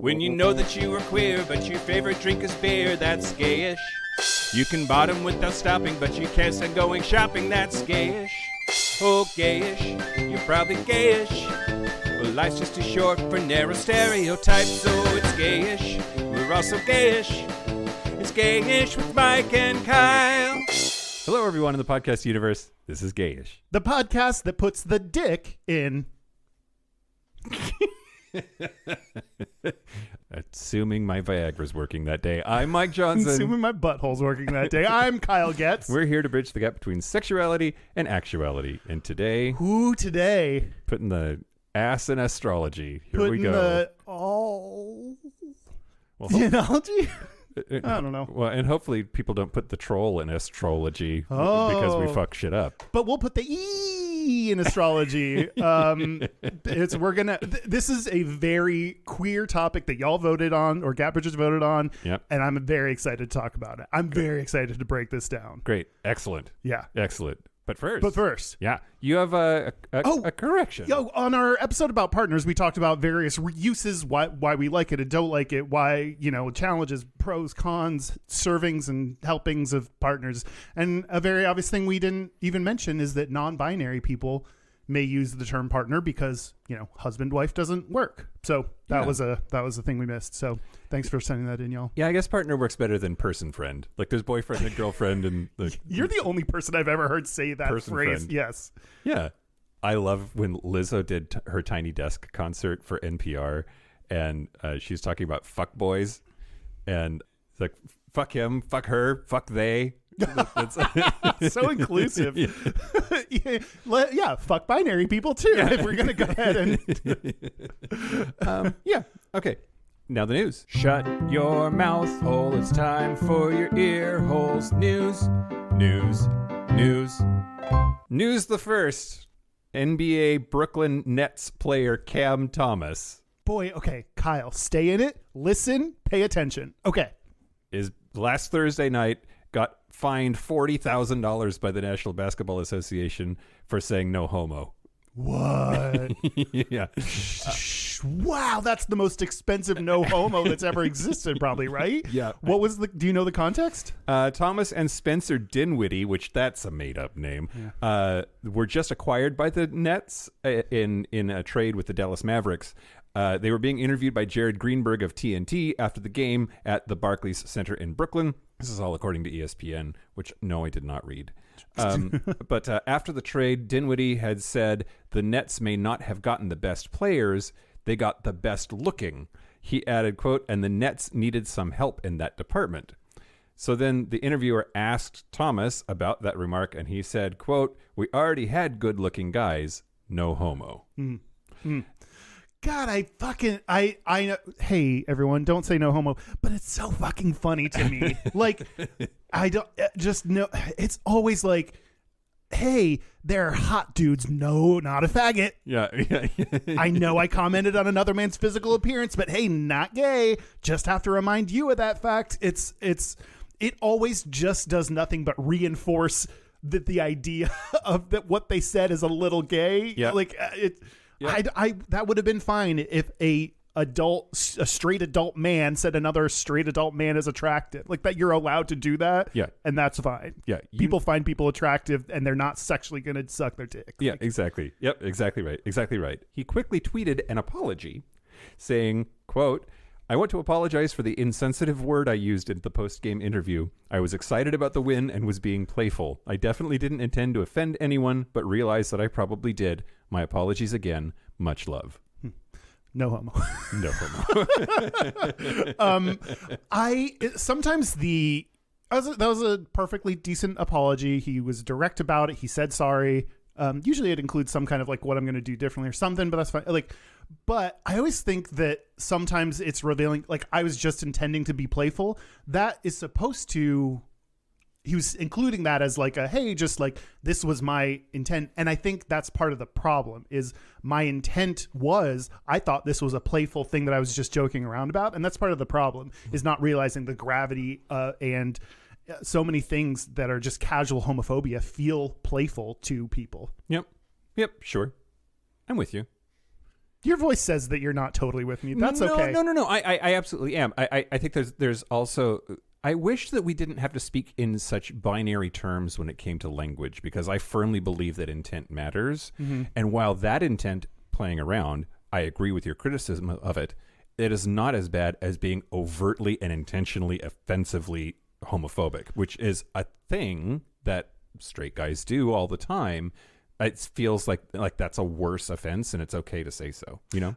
When you know that you are queer, but your favorite drink is beer, that's gayish. You can bottom without stopping, but you can't stand going shopping, that's gayish. Oh, gayish, you're probably gayish. Well, life's just too short for narrow stereotypes, so it's gayish. We're also gayish. It's Gayish with Mike and Kyle. Hello, everyone in the podcast universe. This is Gayish. The podcast that puts the dick in... Assuming my Viagra's working that day. I'm Mike Johnson. Assuming my butthole's working that day. I'm Kyle Getz. We're here to bridge the gap between sexuality and actuality. And today... Who today? Putting the ass in astrology. Here we go. The analogy? I don't know. Well, and hopefully people don't put the troll in astrology because we fuck shit up. But we'll put the E in astrology. This is a very queer topic that y'all voted on, or Gap Bridges voted on. Yep. And I'm very excited to talk about it. I'm very excited to break this down. Great. Excellent. Yeah. Excellent. But first, yeah, you have a correction. On our episode about partners, we talked about various uses, why we like it and don't like it, why, challenges, pros, cons, servings and helpings of partners. And a very obvious thing we didn't even mention is that non-binary people may use the term partner because, husband, wife doesn't work. So that was a thing we missed. So thanks for sending that in, y'all. Yeah, I guess partner works better than person friend. Like there's boyfriend and girlfriend and You're the only person I've ever heard say that phrase. Friend. Yes. Yeah. I love when Lizzo did her Tiny Desk concert for NPR and she's talking about fuck boys and it's like fuck him, fuck her, fuck they. So inclusive. Yeah, fuck binary people too. Yeah. If we're gonna go ahead and okay. Now the news. Shut your mouth hole. It's time for your ear holes. News the first. NBA Brooklyn Nets player Cam Thomas. Boy, okay, Kyle, stay in it. Listen, pay attention. Okay. Is last Thursday night got fined $40,000 by the National Basketball Association for saying no homo. What? Yeah. Wow, that's the most expensive no homo that's ever existed, probably, right? Yeah. Do you know the context? Thomas and Spencer Dinwiddie, which that's a made-up name, were just acquired by the Nets in a trade with the Dallas Mavericks. They were being interviewed by Jared Greenberg of TNT after the game at the Barclays Center in Brooklyn. This is all according to ESPN, which no, I did not read. But after the trade, Dinwiddie had said the Nets may not have gotten the best players, they got the best looking. He added, quote, and the Nets needed some help in that department. So then the interviewer asked Thomas about that remark, and he said, quote, we already had good looking guys, no homo. God, I know. Hey, everyone, don't say no homo, but it's so fucking funny to me. Like, I don't just know. It's always like, hey, they're hot dudes. No, not a faggot. Yeah. I know I commented on another man's physical appearance, but hey, not gay. Just have to remind you of that fact. It always just does nothing but reinforce that the idea of that what they said is a little gay. Yeah. Like Yeah. I that would have been fine if a straight adult man said another straight adult man is attractive. Like that, you're allowed to do that. Yeah, and that's fine. Yeah, people find people attractive, and they're not sexually going to suck their dick. Yeah, exactly. Yep, exactly right. He quickly tweeted an apology, saying, "quote." I want to apologize for the insensitive word I used in the post-game interview. I was excited about the win and was being playful. I definitely didn't intend to offend anyone, but realized that I probably did. My apologies again. Much love. No homo. No homo. Sometimes that was a perfectly decent apology. He was direct about it. He said sorry. Usually it includes some kind of like what I'm going to do differently or something, but that's fine. But I always think that sometimes it's revealing, like I was just intending to be playful. That is supposed to, he was including that as like a, hey, just like this was my intent. And I think that's part of the problem is my intent was, I thought this was a playful thing that I was just joking around about. And that's part of the problem is not realizing the gravity and so many things that are just casual homophobia feel playful to people. Yep. Sure. I'm with you. Your voice says that you're not totally with me. That's okay. No. I absolutely am. I think there's also. I wish that we didn't have to speak in such binary terms when it came to language, because I firmly believe that intent matters. Mm-hmm. And while that intent playing around, I agree with your criticism of it, it is not as bad as being overtly and intentionally offensively homophobic, which is a thing that straight guys do all the time. It feels like that's a worse offense, and it's okay to say so, you know?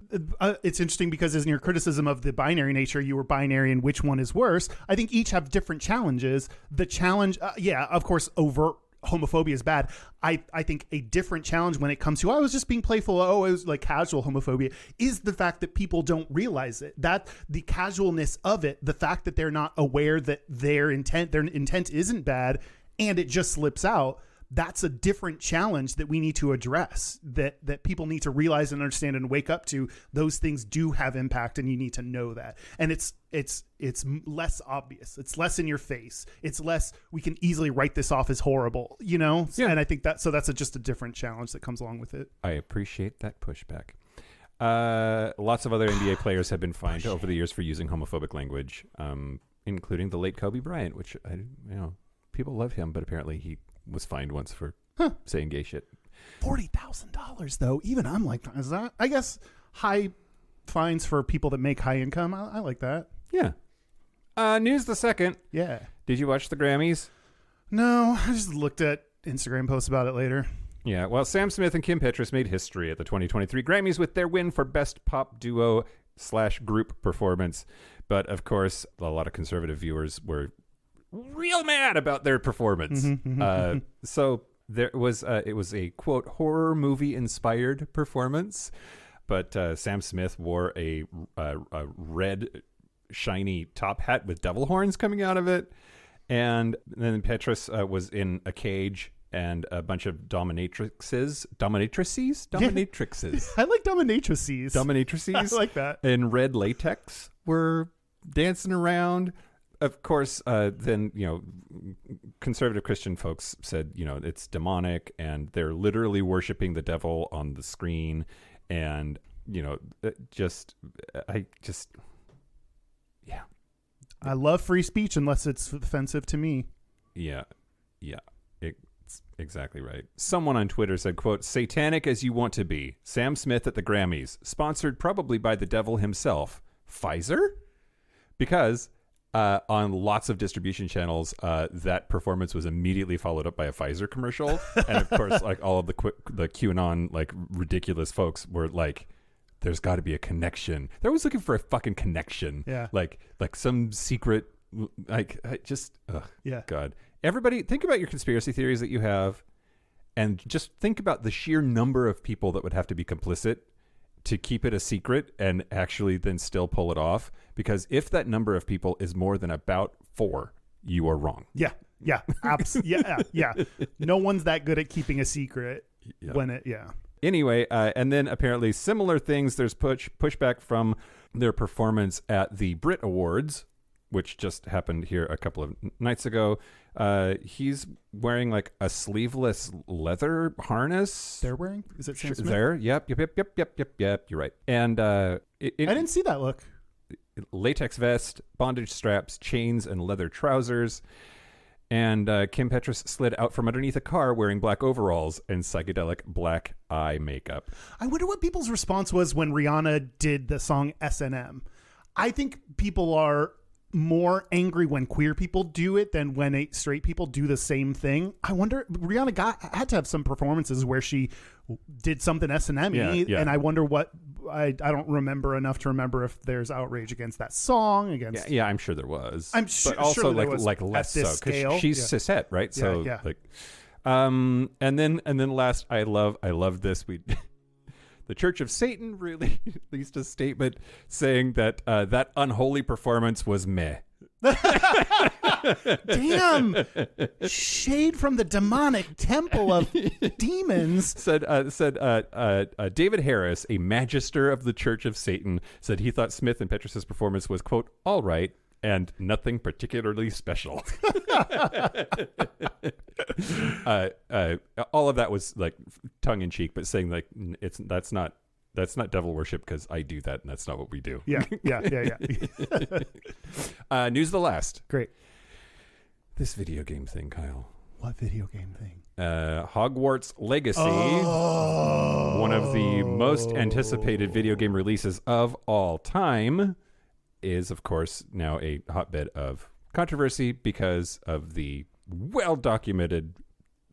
It's interesting because in your criticism of the binary nature, you were binary and which one is worse. I think each have different challenges. The challenge, of course, overt homophobia is bad. I think a different challenge when it comes to, I was just being playful, it was like casual homophobia, is the fact that people don't realize it. That the casualness of it, the fact that they're not aware that their intent isn't bad, and it just slips out. That's a different challenge that we need to address, that people need to realize and understand and wake up to. Those things do have impact, and you need to know that. And it's less obvious. It's less in your face. It's less, we can easily write this off as horrible, you know? Yeah. And I think that's just a different challenge that comes along with it. I appreciate that pushback. Lots of other NBA players have been fined over the years for using homophobic language, including the late Kobe Bryant, which, people love him, but apparently he was fined once for saying gay shit. $40,000 though. Even I'm like, is that? I guess high fines for people that make high income. I like that. Yeah. News the second. Yeah. Did you watch the Grammys? No, I just looked at Instagram posts about it later. Yeah. Well, Sam Smith and Kim Petras made history at the 2023 Grammys with their win for Best Pop Duo / Group Performance. But of course, a lot of conservative viewers were real mad about their performance. So there was it was a quote horror movie inspired performance, but Sam Smith wore a red shiny top hat with devil horns coming out of it, and then Petras was in a cage, and a bunch of dominatrices. I like dominatrices. I like that. In red latex were dancing around. Of course, then, conservative Christian folks said, it's demonic, and they're literally worshiping the devil on the screen. And, yeah. I love free speech unless it's offensive to me. Yeah. It's exactly right. Someone on Twitter said, quote, "Satanic as you want to be. Sam Smith at the Grammys. Sponsored probably by the devil himself. Pfizer?" Because on lots of distribution channels, that performance was immediately followed up by a Pfizer commercial. And of course, like all of the QAnon, like ridiculous folks were like, there's got to be a connection. They're always looking for a fucking connection. Yeah. Like some secret, God. Everybody, think about your conspiracy theories that you have, and just think about the sheer number of people that would have to be complicit to keep it a secret and actually then still pull it off. Because if that number of people is more than about 4, you are wrong. Yeah. Yeah. No one's that good at keeping a secret Anyway, and then apparently similar things. There's pushback from their performance at the Brit Awards, which just happened here a couple of nights ago. He's wearing like a sleeveless leather harness. They're wearing? Is it Sam Smith? There. Yep. You're right. And I didn't see that look. Latex vest, bondage straps, chains, and leather trousers. And Kim Petras slid out from underneath a car wearing black overalls and psychedelic black eye makeup. I wonder what people's response was when Rihanna did the song S&M. I think people are more angry when queer people do it than when straight people do the same thing. I wonder, Rihanna had to have some performances where she did something S&M-y, and I wonder what, I don't remember enough to remember if there's outrage against that song. Yeah, I'm sure there was. I'm sure, but also there was like less at this so scale. She's cishet, right? So and then last, I love this. The Church of Satan released a statement saying that that unholy performance was meh. Damn! Shade from the demonic temple of demons. Said David Harris, a magister of the Church of Satan, said he thought Smith and Petras' performance was, quote, all right, and nothing particularly special. All of that was like tongue in cheek, but saying like that's not That's not devil worship because I do that, and that's not what we do. Yeah. News of the last. Great. This video game thing, Kyle. What video game thing? Hogwarts Legacy, Oh. one of the most anticipated video game releases of all time, is, of course, now a hotbed of controversy because of the well-documented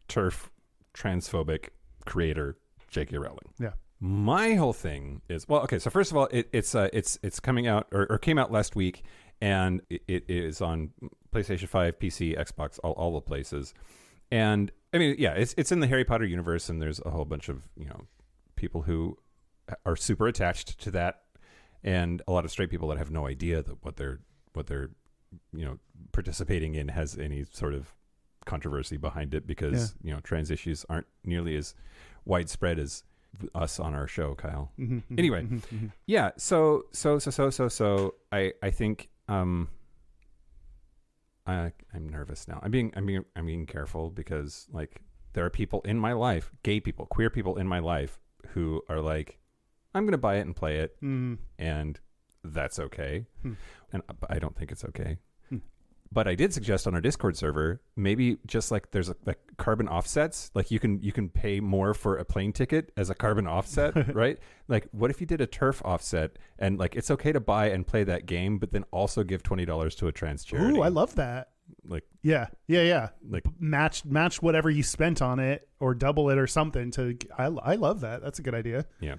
TERF transphobic creator, J.K. Rowling. Yeah. My whole thing is, well, okay, so first of all, it's coming out, or came out last week, and it is on PlayStation 5, PC, Xbox, all the places. And I mean, yeah, it's in the Harry Potter universe, and there's a whole bunch of, people who are super attached to that, and a lot of straight people that have no idea that what they're participating in has any sort of controversy behind it, because trans issues aren't nearly as widespread as us on our show, Kyle. Anyway, yeah. So I think I'm nervous now. I'm being careful, because like there are people in my life, gay people, queer people in my life, who are like, I'm going to buy it and play it, and that's okay. And I don't think it's okay. But I did suggest on our Discord server, maybe just like there's like carbon offsets, like you can pay more for a plane ticket as a carbon offset, right? Like, what if you did a TERF offset, and like it's okay to buy and play that game, but then also give $20 to a trans charity? Ooh, I love that. Like, yeah. Like match whatever you spent on it, or double it or something. I love that. That's a good idea. Yeah.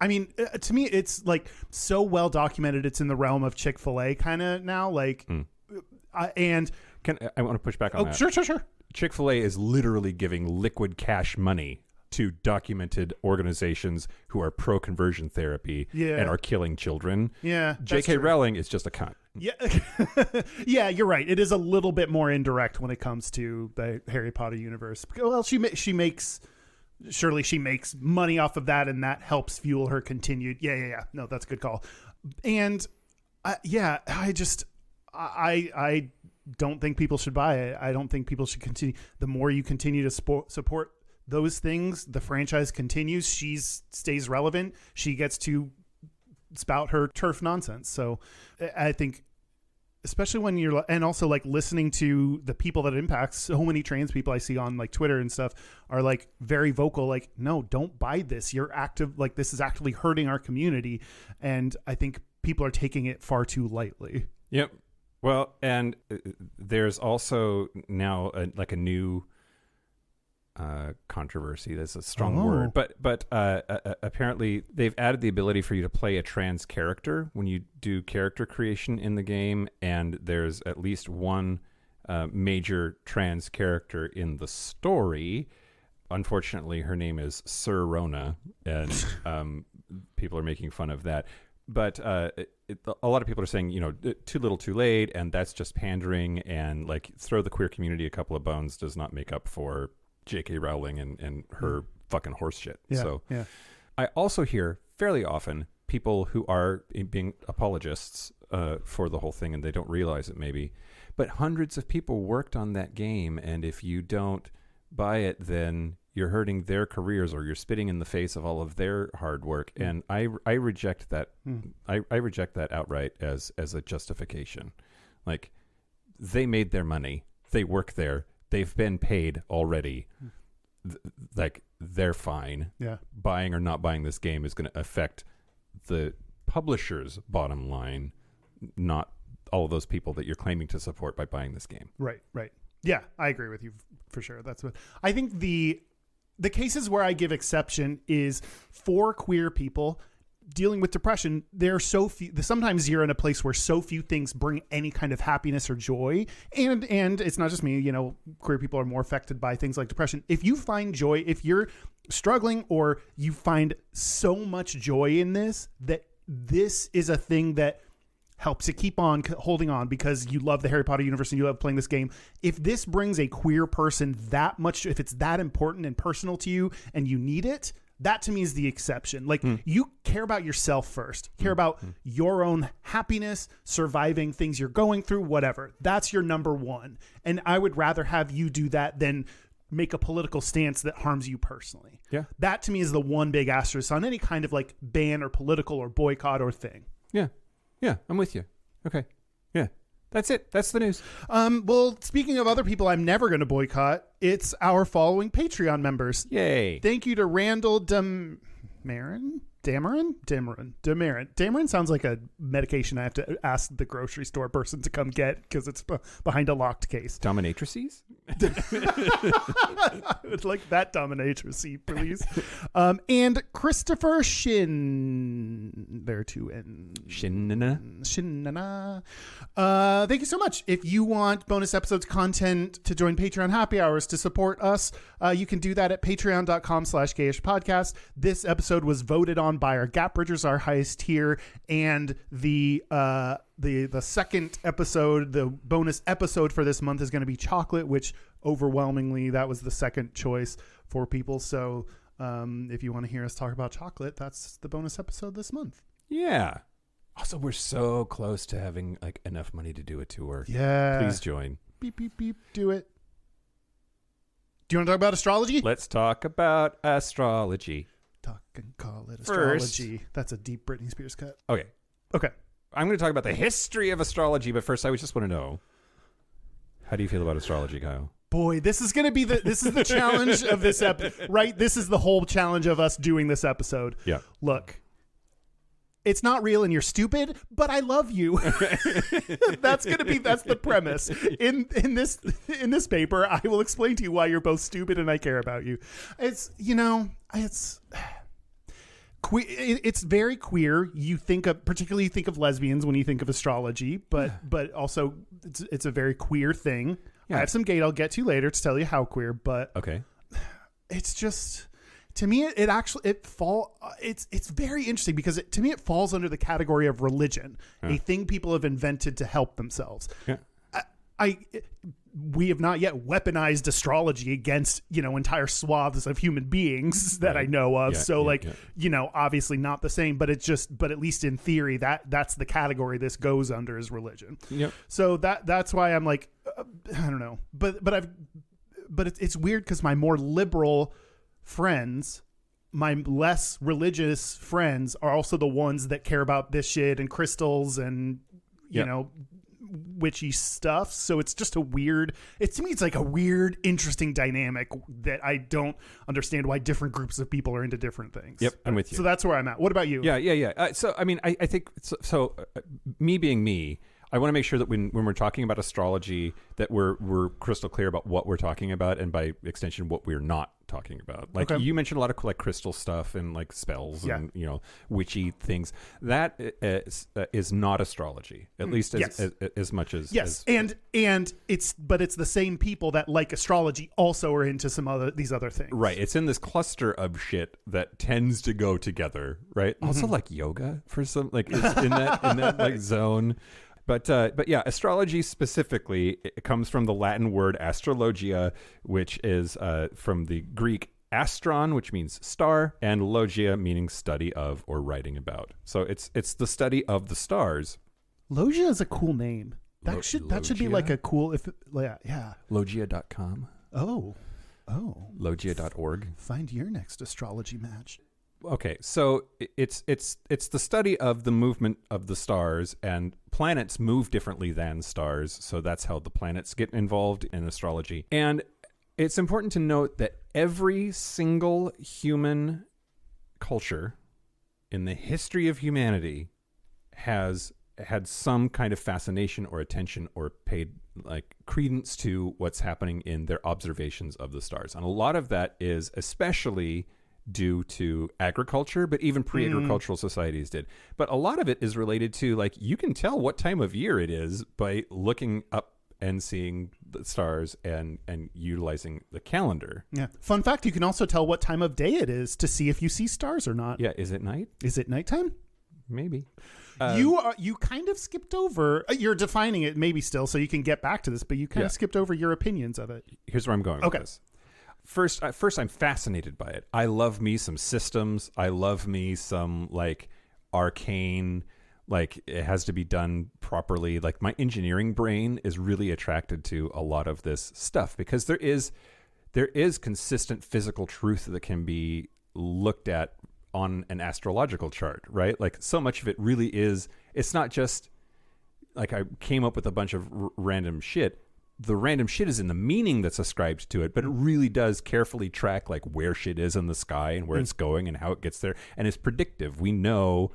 I mean, to me, it's like so well documented. It's in the realm of Chick-fil-A kind of now. Like, and I want to push back on that. Sure. Chick-fil-A is literally giving liquid cash money to documented organizations who are pro-conversion therapy and are killing children. Yeah. J.K. Rowling is just a cunt. Yeah. Yeah, you're right. It is a little bit more indirect when it comes to the Harry Potter universe. Well, she makes money off of that, and that helps fuel her continued. Yeah. No, that's a good call. And I don't think people should buy it. I don't think people should continue. The more you continue to support those things, the franchise continues. She stays relevant. She gets to spout her TERF nonsense. So I think, especially when you're, and also like listening to the people that it impacts, so many trans people I see on like Twitter and stuff are like very vocal, like, no, don't buy this. You're active. Like, this is actually hurting our community. And I think people are taking it far too lightly. Yep. Well, and there's also now a new controversy. That's a strong word, but apparently they've added the ability for you to play a trans character when you do character creation in the game, and there's at least one major trans character in the story. Unfortunately, her name is Sir Rona, and people are making fun of that. But a lot of people are saying, too little, too late, and that's just pandering, and like throw the queer community a couple of bones does not make up for J.K. Rowling and her fucking horse shit. Yeah. I also hear fairly often people who are being apologists for the whole thing, and they don't realize it maybe, but hundreds of people worked on that game, and if you don't buy it, then you're hurting their careers, or you're spitting in the face of all of their hard work. And I reject that. I reject that outright as a justification. Like, they made their money. They work there. They've been paid already. Like, they're fine. Yeah. Buying or not buying this game is going to affect the publisher's bottom line, not all of those people that you're claiming to support by buying this game. Right. Yeah, I agree with you for sure. That's what I think. The cases where I give exception is for queer people dealing with depression. There are so few. Sometimes you're in a place where so few things bring any kind of happiness or joy, and it's not just me. Queer people are more affected by things like depression. If you find joy, if you're struggling, or you find so much joy in this, that this is a thing that helps you keep on holding on because you love the Harry Potter universe and you love playing this game. If this brings a queer person that much, if it's that important and personal to you and you need it, that to me is the exception. Like, you care about yourself first, care about your own happiness, surviving things you're going through, whatever. That's your number one. And I would rather have you do that than make a political stance that harms you personally. Yeah. That to me is the one big asterisk on any kind of like ban or political or boycott or thing. Yeah. Yeah. I'm with you. Okay. Yeah. That's it. That's the news. Well, speaking of other people I'm never going to boycott, it's our following Patreon members. Yay. Thank you to Randall Damarin sounds like a medication I have to ask the grocery store person to come get because it's behind a locked case. Dominatrices? It's like that dominatrix, please. And Christopher Shin. There are two N's. Shinnana. Thank you so much. If you want bonus episodes content to join Patreon happy hours to support us, you can do that at patreon.com/Gayish podcast. This episode was voted on by our Gap Bridgers, our highest tier, and the second episode, the bonus episode for this month is going to be chocolate, which overwhelmingly that was the second choice for people. So if you want to hear us talk about chocolate, that's the bonus episode this month. Yeah. Also, we're so close to having like enough money to do a tour. Yeah. Please join. Beep, beep, beep. Do it. Do you want to talk about astrology? Let's talk about astrology. Talk and call it First- astrology. That's a deep Britney Spears cut. Okay. Okay. I'm going to talk about the history of astrology, but first I would just want to know, how do you feel about astrology, Kyle? Boy, this is going to be this is the challenge of this episode, right? This is the whole challenge of us doing this episode. Yeah. Look, it's not real and you're stupid, but I love you. That's the premise. In this paper, I will explain to you why you're both stupid and I care about you. It's very queer. Particularly you think of lesbians when you think of astrology, but also it's a very queer thing. Yeah. I have some gate I'll get to later to tell you how queer, but Okay. it's just, to me, it's very interesting because to me it falls under the category of religion, a thing people have invented to help themselves. Yeah. We have not yet weaponized astrology against, entire swaths of human beings that I know of. Yeah, obviously not the same, but but at least in theory, that's the category this goes under is religion. Yep. So that's why I'm like, I don't know, but it's weird because my more liberal friends, my less religious friends are also the ones that care about this shit and crystals and, witchy stuff. So it's just to me it's like a weird, interesting dynamic that I don't understand why different groups of people are into different things. Yep, I'm with you. So that's where I'm at. What about you? Yeah. So, I mean, I think, me being me, I want to make sure that when we're talking about astrology, that we're crystal clear about what we're talking about, and by extension, what we're not talking about. Like you mentioned a lot of like crystal stuff and like spells and witchy things. That is not astrology, at least as much as and it's the same people that like astrology also are into these other things. Right. It's in this cluster of shit that tends to go together. Right. Mm-hmm. Also like yoga for some like it's in that like zone. But yeah, astrology specifically, it comes from the Latin word astrologia, which is from the Greek astron, which means star, and logia, meaning study of or writing about. So it's the study of the stars. Logia is a cool name. That should be like a cool yeah. Logia.com. Oh. Logia.org. Find your next astrology match. Okay, so it's the study of the movement of the stars, and planets move differently than stars, so that's how the planets get involved in astrology. And it's important to note that every single human culture in the history of humanity has had some kind of fascination or attention or paid like credence to what's happening in their observations of the stars. And a lot of that is especially due to agriculture, but even pre-agricultural societies did. But a lot of it is related to, like, you can tell what time of year it is by looking up and seeing the stars and utilizing the calendar. Yeah. Fun fact, you can also tell what time of day it is to see if you see stars or not. Yeah. Is it night? Is it nighttime? Maybe. You kind of skipped over. You're defining it maybe still, so you can get back to this, but you kind of skipped over your opinions of it. Here's where I'm going with this. First, I'm fascinated by it. I love me some systems. I love me some like arcane, like it has to be done properly. Like my engineering brain is really attracted to a lot of this stuff because there is there is consistent physical truth that can be looked at on an astrological chart, right? Like so much of it really is, it's not just like I came up with a bunch of random shit. The random shit is in the meaning that's ascribed to it, but it really does carefully track like where shit is in the sky and where it's going and how it gets there. And it's predictive. We know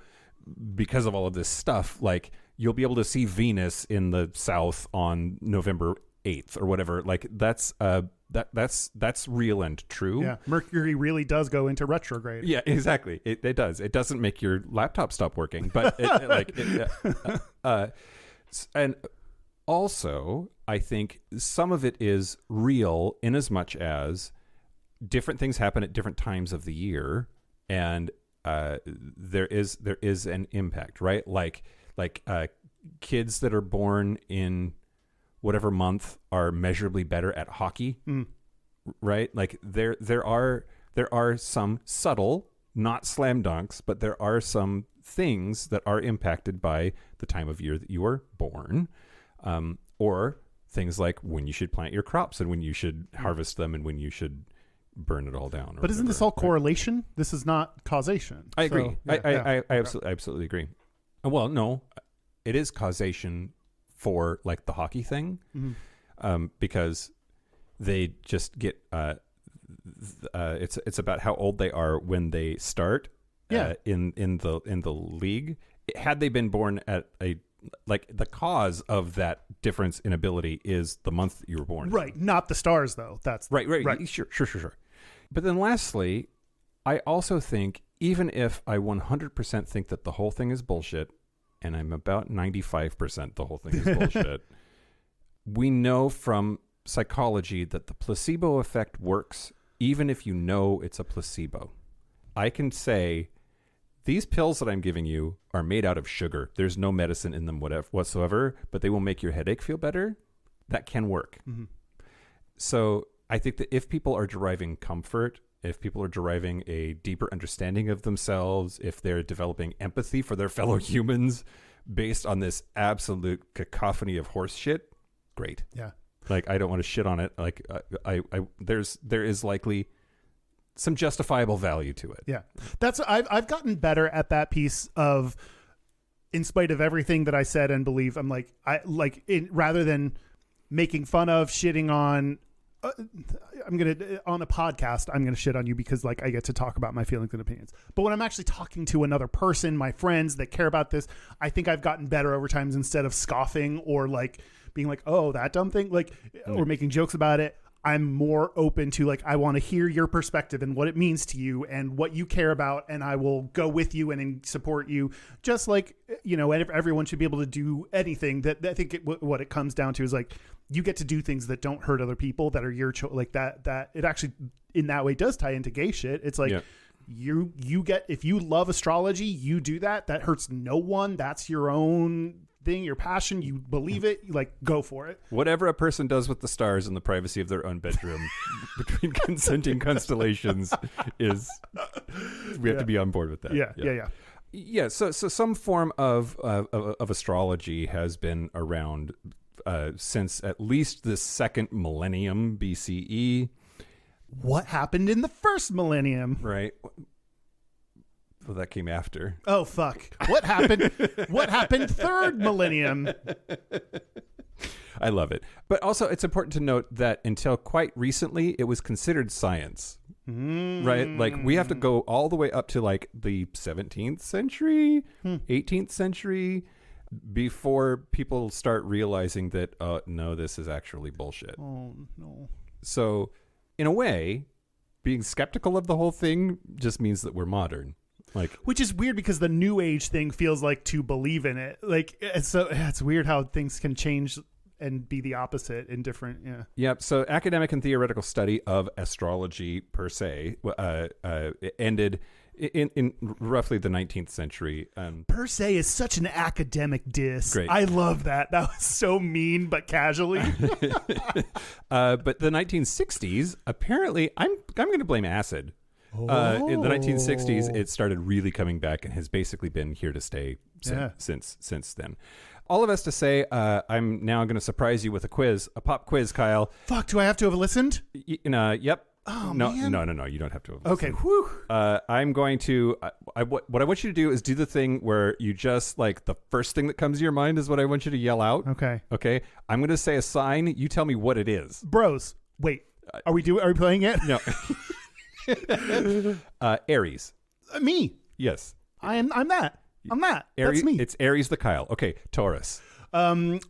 because of all of this stuff, like you'll be able to see Venus in the south on November 8th or whatever. Like that's real and true. Yeah. Mercury really does go into retrograde. Yeah, exactly. It does. It doesn't make your laptop stop working, but and also, I think some of it is real in as much as different things happen at different times of the year, and there is an impact, right? Like kids that are born in whatever month are measurably better at hockey, right? Like there are some subtle, not slam dunks, but there are some things that are impacted by the time of year that you are born. Or things like when you should plant your crops and when you should harvest them and when you should burn it all down. But isn't this all correlation? Right? This is not causation. I agree. I absolutely agree. Well, no, it is causation for like the hockey thing, because they just get it's about how old they are when they start. In the league. Had they been born at a like the cause of that difference in ability is the month that you were born. Right. Not the stars though. That's right. Sure. But then lastly, I also think even if I 100% think that the whole thing is bullshit, and I'm about 95% the whole thing is bullshit, we know from psychology that the placebo effect works even if you know it's a placebo. I can say, these pills that I'm giving you are made out of sugar. There's no medicine in them whatsoever, but they will make your headache feel better. That can work. So I think that if people are deriving comfort, if people are deriving a deeper understanding of themselves, if they're developing empathy for their fellow humans based on this absolute cacophony of horse shit, great. Yeah. Like, I don't want to shit on it. Like, there is likely some justifiable value to it. Yeah. I've gotten better at that piece of, in spite of everything that I said and believe, I'm like, rather than making fun of, shitting on, on a podcast, I'm going to shit on you because like I get to talk about my feelings and opinions. But when I'm actually talking to another person, my friends that care about this, I think I've gotten better over times instead of scoffing or like being like, oh, that dumb thing, like, or making jokes about it. I'm more open to like, I want to hear your perspective and what it means to you and what you care about. And I will go with you and support you, just like, everyone should be able to do anything. That I think what it comes down to is like, you get to do things that don't hurt other people, that are your like that it actually in that way does tie into gay shit. It's like, you get, if you love astrology, you do that hurts no one. That's your own thing, your passion, you believe it, you like go for it. Whatever a person does with the stars in the privacy of their own bedroom between consenting constellations we have to be on board with that. Yeah. So some form of astrology has been around since at least the second millennium BCE. What happened in the first millennium? Right. Well, that came after. Oh, fuck. What happened? What happened third millennium? I love it. But also, it's important to note that until quite recently, it was considered science. Right? Like, we have to go all the way up to, like, the 17th century, 18th century, before people start realizing that, no, this is actually bullshit. Oh, no. So, in a way, being skeptical of the whole thing just means that we're modern. Like, which is weird because the new age thing feels like to believe in it. Like, it's weird how things can change and be the opposite in different. Yeah. Yep. So academic and theoretical study of astrology per se ended in roughly the 19th century. Per se is such an academic diss. Great. I love that. That was so mean, but casually. But the 1960s, apparently, I'm going to blame acid. In the 1960s, it started really coming back and has basically been here to stay since then. all of us to say, I'm now going to surprise you with a pop quiz, Kyle. Fuck, do I have to have listened? Yep. Oh, no, man. No. You don't have to. Okay. Whew. I'm going to. What I want you to do is do the thing where you just like the first thing that comes to your mind is what I want you to yell out. Okay. Okay. I'm going to say a sign. You tell me what it is. Bros. Wait. Are we playing it? No. Aries. Me. Yes. I'm that. I'm that. Aries, That's me. It's Aries the Kyle. Okay. Taurus. Mean.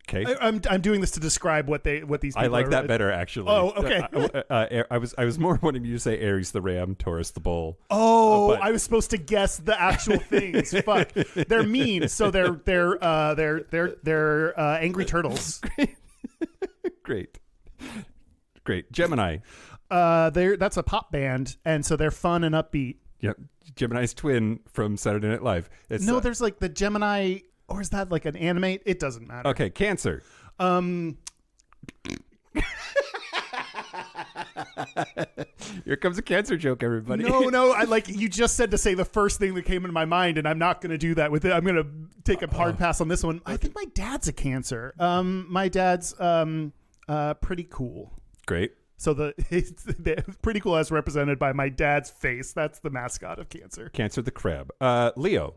Okay. I'm doing this to describe what these people I like are. that better, actually. Oh, okay. I was more wanting you to say Aries the ram, Taurus the bull. Oh, but- I was supposed to guess the actual things. Fuck, they're mean. So they're angry turtles. Great. Gemini. That's a pop band, and so they're fun and upbeat. Yep. Gemini's twin from Saturday Night Live. It's, There's like the Gemini, or is that like an anime? It doesn't matter. Okay, Cancer. Here comes a Cancer joke, everybody. No, I like you just said to say the first thing that came into my mind, and I'm not going to do that with it. I'm going to take a hard pass on this one. I think my dad's a Cancer. My dad's pretty cool. Great. So the pretty cool as represented by my dad's face. That's the mascot of Cancer. Cancer the crab. Leo.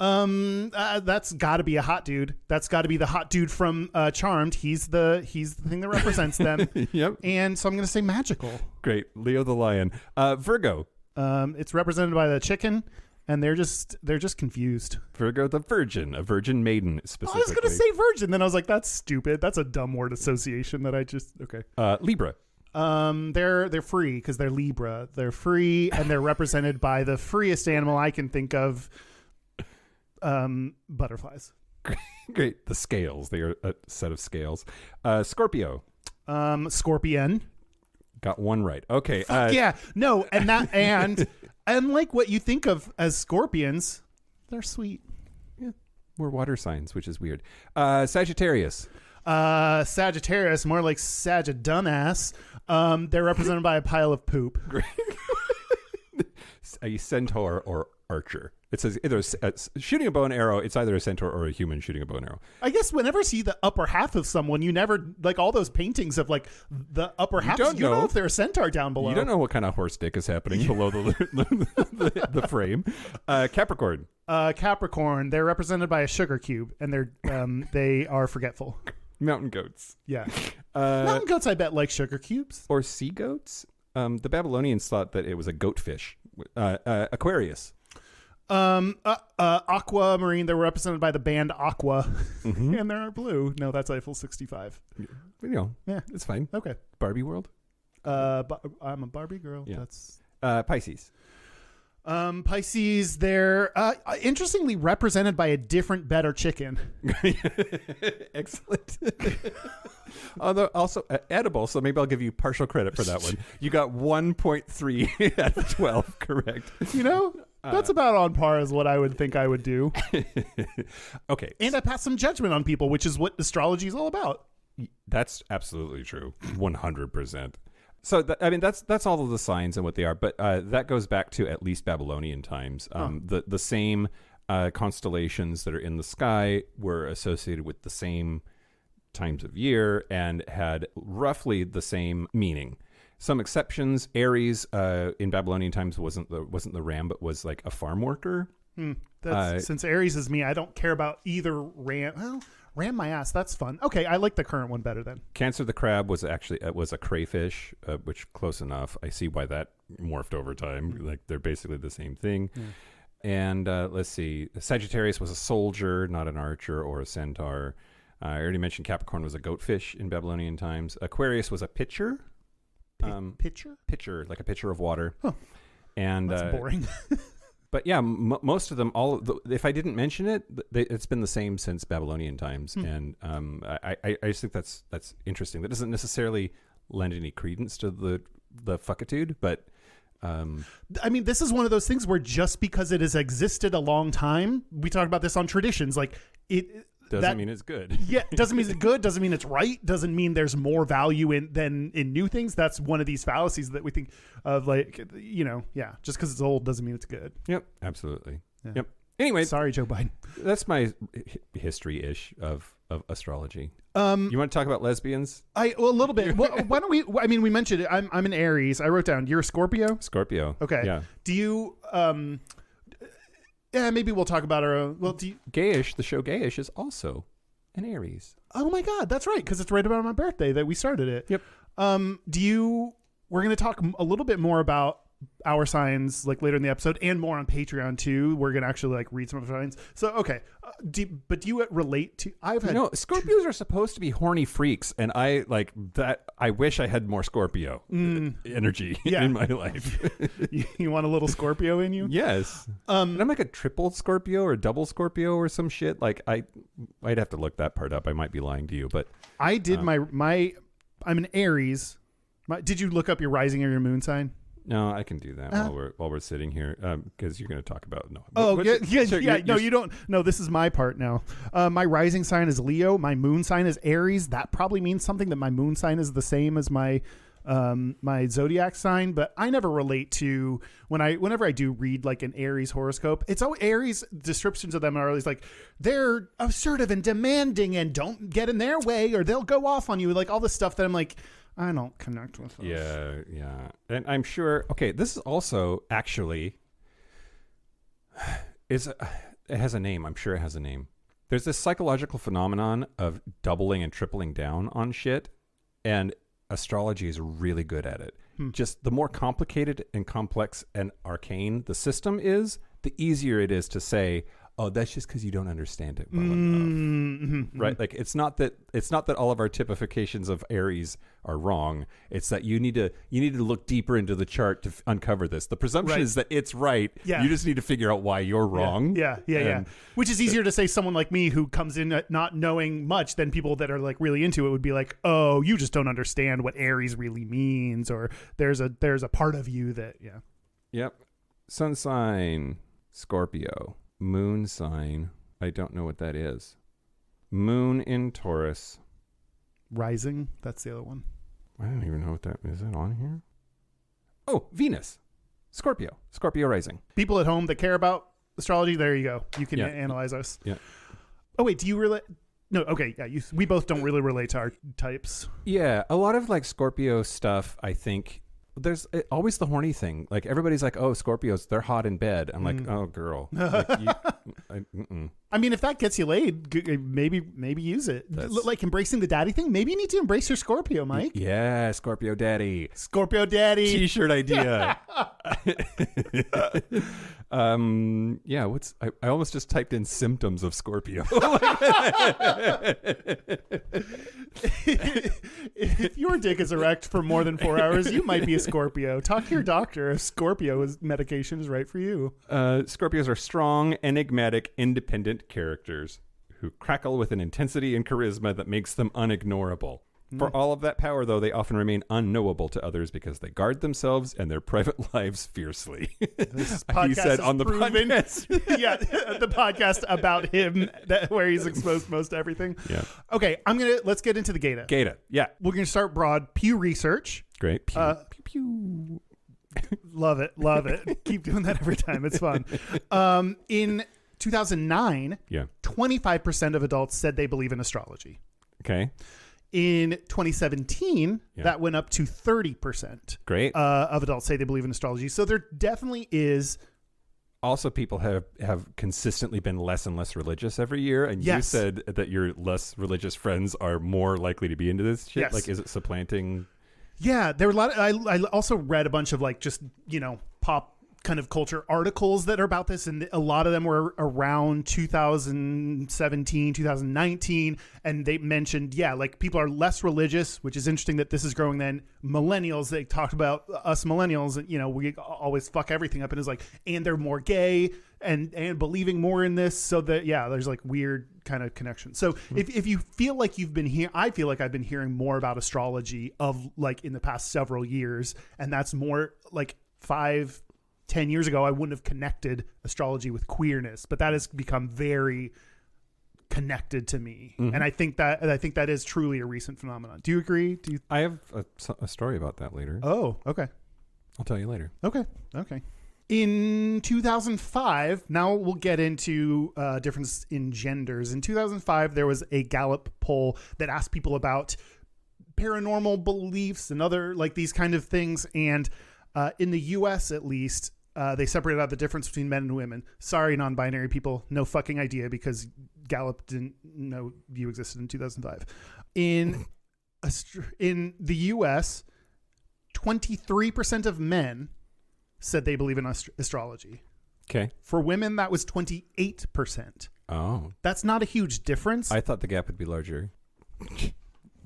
That's got to be a hot dude. That's got to be the hot dude from Charmed. He's the thing that represents them. Yep. And so I'm going to say magical. Great. Leo the lion. Virgo. It's represented by the chicken, and they're just confused. Virgo the virgin, a virgin maiden specifically. I was going to say virgin, then I was like, that's stupid. That's a dumb word association that I just okay. Libra. They're free because they're Libra. They're free, and they're represented by the freest animal I can think of. Butterflies. Great. The scales. They are a set of scales. Scorpio. Scorpion. Got one right. Okay. Yeah. No, and that and unlike what you think of as scorpions, they're sweet. Yeah, we're water signs, which is weird. Sagittarius. Sagittarius, more like Dumbass. They're represented by a pile of poop. A centaur or archer. It says either shooting a bow and arrow. It's either a centaur or a human shooting a bow and arrow. I guess whenever I see the upper half of someone, you never like all those paintings of like the upper half. You don't know if they're a centaur down below. You don't know what kind of horse dick is happening below the frame. Capricorn. Capricorn. They're represented by a sugar cube, and they are forgetful. Mountain goats. Yeah. Mountain goats, I bet, like sugar cubes. Or sea goats. The Babylonians thought that it was a goatfish. Aquarius. Aquamarine. They're represented by the band Aqua, and they're blue. No, that's Eiffel 65. Yeah, it's fine. Okay. Barbie world. I'm a Barbie girl. Yeah. That's Pisces. Pisces. They're interestingly represented by a different, better chicken. Excellent. Although also edible, so maybe I'll give you partial credit for that one. You got 1.3 out of 12 correct. That's about on par as what I would think I would do. Okay. And I pass some judgment on people, which is what astrology is all about. That's absolutely true. 100%. So, that's all of the signs and what they are. But that goes back to at least Babylonian times. The same constellations that are in the sky were associated with the same times of year and had roughly the same meaning. Some exceptions. Aries in Babylonian times wasn't the ram, but was like a farm worker. Since Aries is me, I don't care about either ram. Well, ram my ass. That's fun. Okay, I like the current one better then. Cancer the crab was actually was a crayfish, which close enough. I see why that morphed over time. Like they're basically the same thing. And let's see, Sagittarius was a soldier, not an archer or a centaur. I already mentioned Capricorn was a goatfish in Babylonian times. Aquarius was a pitcher. Pitcher? Pitcher, like a pitcher of water. Huh. And that's boring. But yeah, most of them, if I didn't mention it, it's been the same since Babylonian times. And I just think that's interesting. That doesn't necessarily lend any credence to the fuckitude, but I mean, this is one of those things where just because it has existed a long time, we talk about this on traditions, like it doesn't mean it's good. Yeah, doesn't mean it's good, doesn't mean it's right, doesn't mean there's more value than in new things. That's one of these fallacies that we think of, like, just because it's old doesn't mean it's good. Yep, absolutely. Yeah. Yep. Anyway, sorry, Joe Biden. that's my history-ish of astrology. You want to talk about lesbians? A little bit. Why don't we? I mean, we mentioned it. I'm an Aries. I wrote down you're a Scorpio. Scorpio. Okay. Yeah. Do you? Yeah, maybe we'll talk about our own. Well, do you? Gayish, the show Gayish, is also an Aries. Oh my God, that's right, because it's right about my birthday that we started it. Yep. Do you? We're going to talk a little bit more about our signs like later in the episode, and more on Patreon too. We're going to actually like read some of our signs. So okay, do you relate to? I've had Scorpios are supposed to be horny freaks, and I like that. I wish I had more Scorpio energy in my life. You want a little Scorpio in you? Yes. And I'm like a triple Scorpio or a double Scorpio or some shit. Like I'd have to look that part up. I might be lying to you, but I did I'm an Aries. Did you look up your rising or your moon sign? No, I can do that while we're sitting here because you're going to talk about you don't. No, this is my part now. My rising sign is Leo. My moon sign is Aries. That probably means something, that my moon sign is the same as my my zodiac sign. But I never relate to whenever I do read like an Aries horoscope. It's always Aries descriptions of them are always like they're assertive and demanding and don't get in their way or they'll go off on you, like all this stuff that I'm like, I don't connect with those. Yeah. And I'm sure, okay, this is also actually, it has a name. I'm sure it has a name. There's this psychological phenomenon of doubling and tripling down on shit, and astrology is really good at it. Just the more complicated and complex and arcane the system is, the easier it is to say, oh, that's just because you don't understand it well enough, right? Like it's not that all of our typifications of Aries are wrong. It's that you need to look deeper into the chart to uncover this. The presumption is that it's right. Yeah. You just need to figure out why you're wrong. Yeah. Which is easier to say someone like me who comes in not knowing much than people that are like really into it would be like, oh, you just don't understand what Aries really means, or there's a part of you that Yep. Sun sign Scorpio. Moon sign, I don't know what that is. Moon in Taurus. Rising, that's the other one. I don't even know what that is. That on here? Oh, Venus. Scorpio rising. People at home that care about astrology, there you go. You can analyze us. Yeah. Oh wait, do you relate? No, okay, yeah. We both don't really relate to our types. Yeah, a lot of like Scorpio stuff, I think. There's always the horny thing. Like everybody's like, "Oh, Scorpios, they're hot in bed." I'm like, "Oh, girl." Like, I mean, if that gets you laid, maybe use it. Like embracing the daddy thing. Maybe you need to embrace your Scorpio, Mike. Yeah, Scorpio daddy. Scorpio daddy. T-shirt idea. Yeah. I almost just typed in symptoms of Scorpio. If your dick is erect for more than 4 hours, you might be a Scorpio. Talk to your doctor if medication is right for you. Scorpios are strong, enigmatic, independent characters who crackle with an intensity and charisma that makes them unignorable. For all of that power, though, they often remain unknowable to others because they guard themselves and their private lives fiercely. He said on the podcast. Yeah, the podcast about him where he's exposed most to everything. Yeah. Okay, let's get into the Gata. Gata, yeah. We're going to start broad. Pew Research. Great. Pew, pew, pew. Love it. Keep doing that every time. It's fun. In 2009, 25% of adults said they believe in astrology. Okay. In 2017, that went up to 30%. Great. Of adults say they believe in astrology. So there definitely is. Also, people have consistently been less and less religious every year. And you said that your less religious friends are more likely to be into this shit. Yes. Like, is it supplanting? Yeah, there were a lot. I also read a bunch of like just, pop kind of culture articles that are about this, and a lot of them were around 2017, 2019, and they mentioned like people are less religious, which is interesting that this is growing. Then millennials, they talked about us millennials, we always fuck everything up, and it's like, and they're more gay and believing more in this, so that there's like weird kind of connection. So if you feel like you've been here, I feel like I've been hearing more about astrology of like in the past several years, and that's more like 5-10 years ago, I wouldn't have connected astrology with queerness, but that has become very connected to me. And I think that is truly a recent phenomenon. Do you agree? I have a story about that later. Oh, okay. I'll tell you later. Okay. In 2005, now we'll get into difference in genders. In 2005, there was a Gallup poll that asked people about paranormal beliefs and other like these kind of things. And in the U.S., at least, they separated out the difference between men and women. Sorry, non-binary people, no fucking idea because Gallup didn't know you existed in 2005. In the U.S., 23% of men said they believe in astrology. Okay. For women, that was 28%. Oh. That's not a huge difference. I thought the gap would be larger.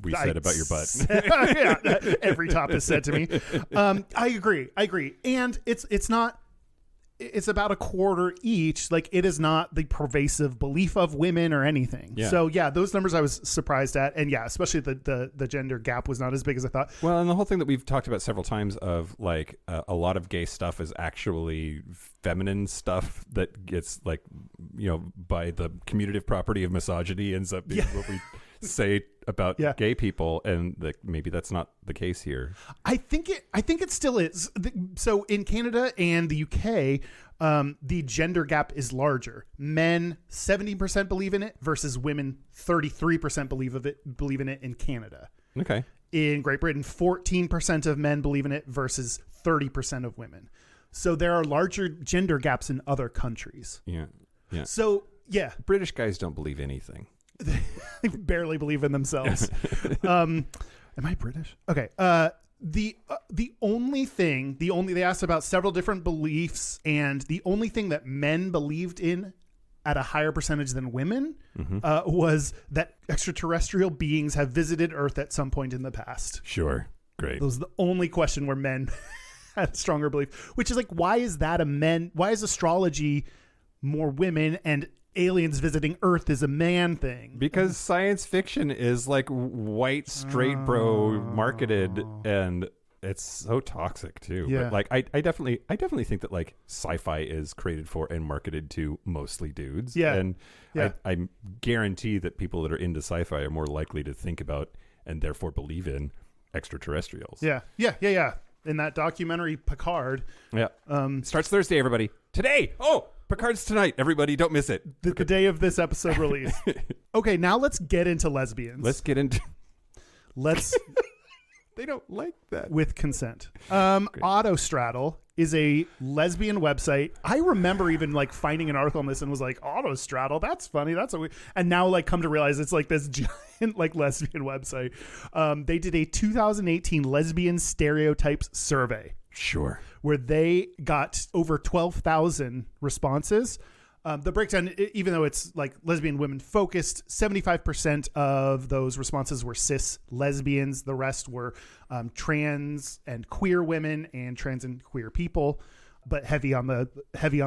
We said about your butt. Yeah, every top is said to me. I agree. And it's not, it's about a quarter each. Like, it is not the pervasive belief of women or anything. Yeah. So yeah, those numbers I was surprised at. And yeah, especially the gender gap was not as big as I thought. Well, and the whole thing that we've talked about several times of like a lot of gay stuff is actually feminine stuff that gets like, you know, by the commutative property of misogyny ends up being what we say about gay people, and like maybe that's not the case here. I think it still is. So in Canada and the UK, the gender gap is larger. Men 70% believe in it versus women 33% believe in it in Canada. Okay. In Great Britain, 14% of men believe in it versus 30% of women. So there are larger gender gaps in other countries. Yeah. Yeah. So yeah, British guys don't believe anything. They barely believe in themselves. Am I British? Okay. The only thing they asked about several different beliefs, and the only thing that men believed in at a higher percentage than women was that extraterrestrial beings have visited Earth at some point in the past. Sure. Great. That was the only question where men had stronger belief, which is like, why is astrology more women and aliens visiting Earth is a man thing? Because science fiction is like white straight bro marketed, and it's so toxic too. Yeah. But like I definitely think that like sci-fi is created for and marketed to mostly dudes. Yeah. And yeah. I guarantee that people that are into sci-fi are more likely to think about and therefore believe in extraterrestrials. Yeah. In that documentary Picard. Yeah. Starts Thursday, everybody. Today. Oh, Picard's tonight. Everybody, don't miss it. The day of this episode release. Okay, now let's get into lesbians. Let's They don't like that. With consent. Autostraddle is a lesbian website. I remember even like finding an article on this and was like, Autostraddle, that's funny. That's a weird. And now like come to realize it's like this giant like lesbian website. They did a 2018 lesbian stereotypes survey. Sure. Where they got over 12,000 responses. The breakdown, even though it's like lesbian women focused, 75% of those responses were cis lesbians. The rest were trans and queer women and trans and queer people, but heavy on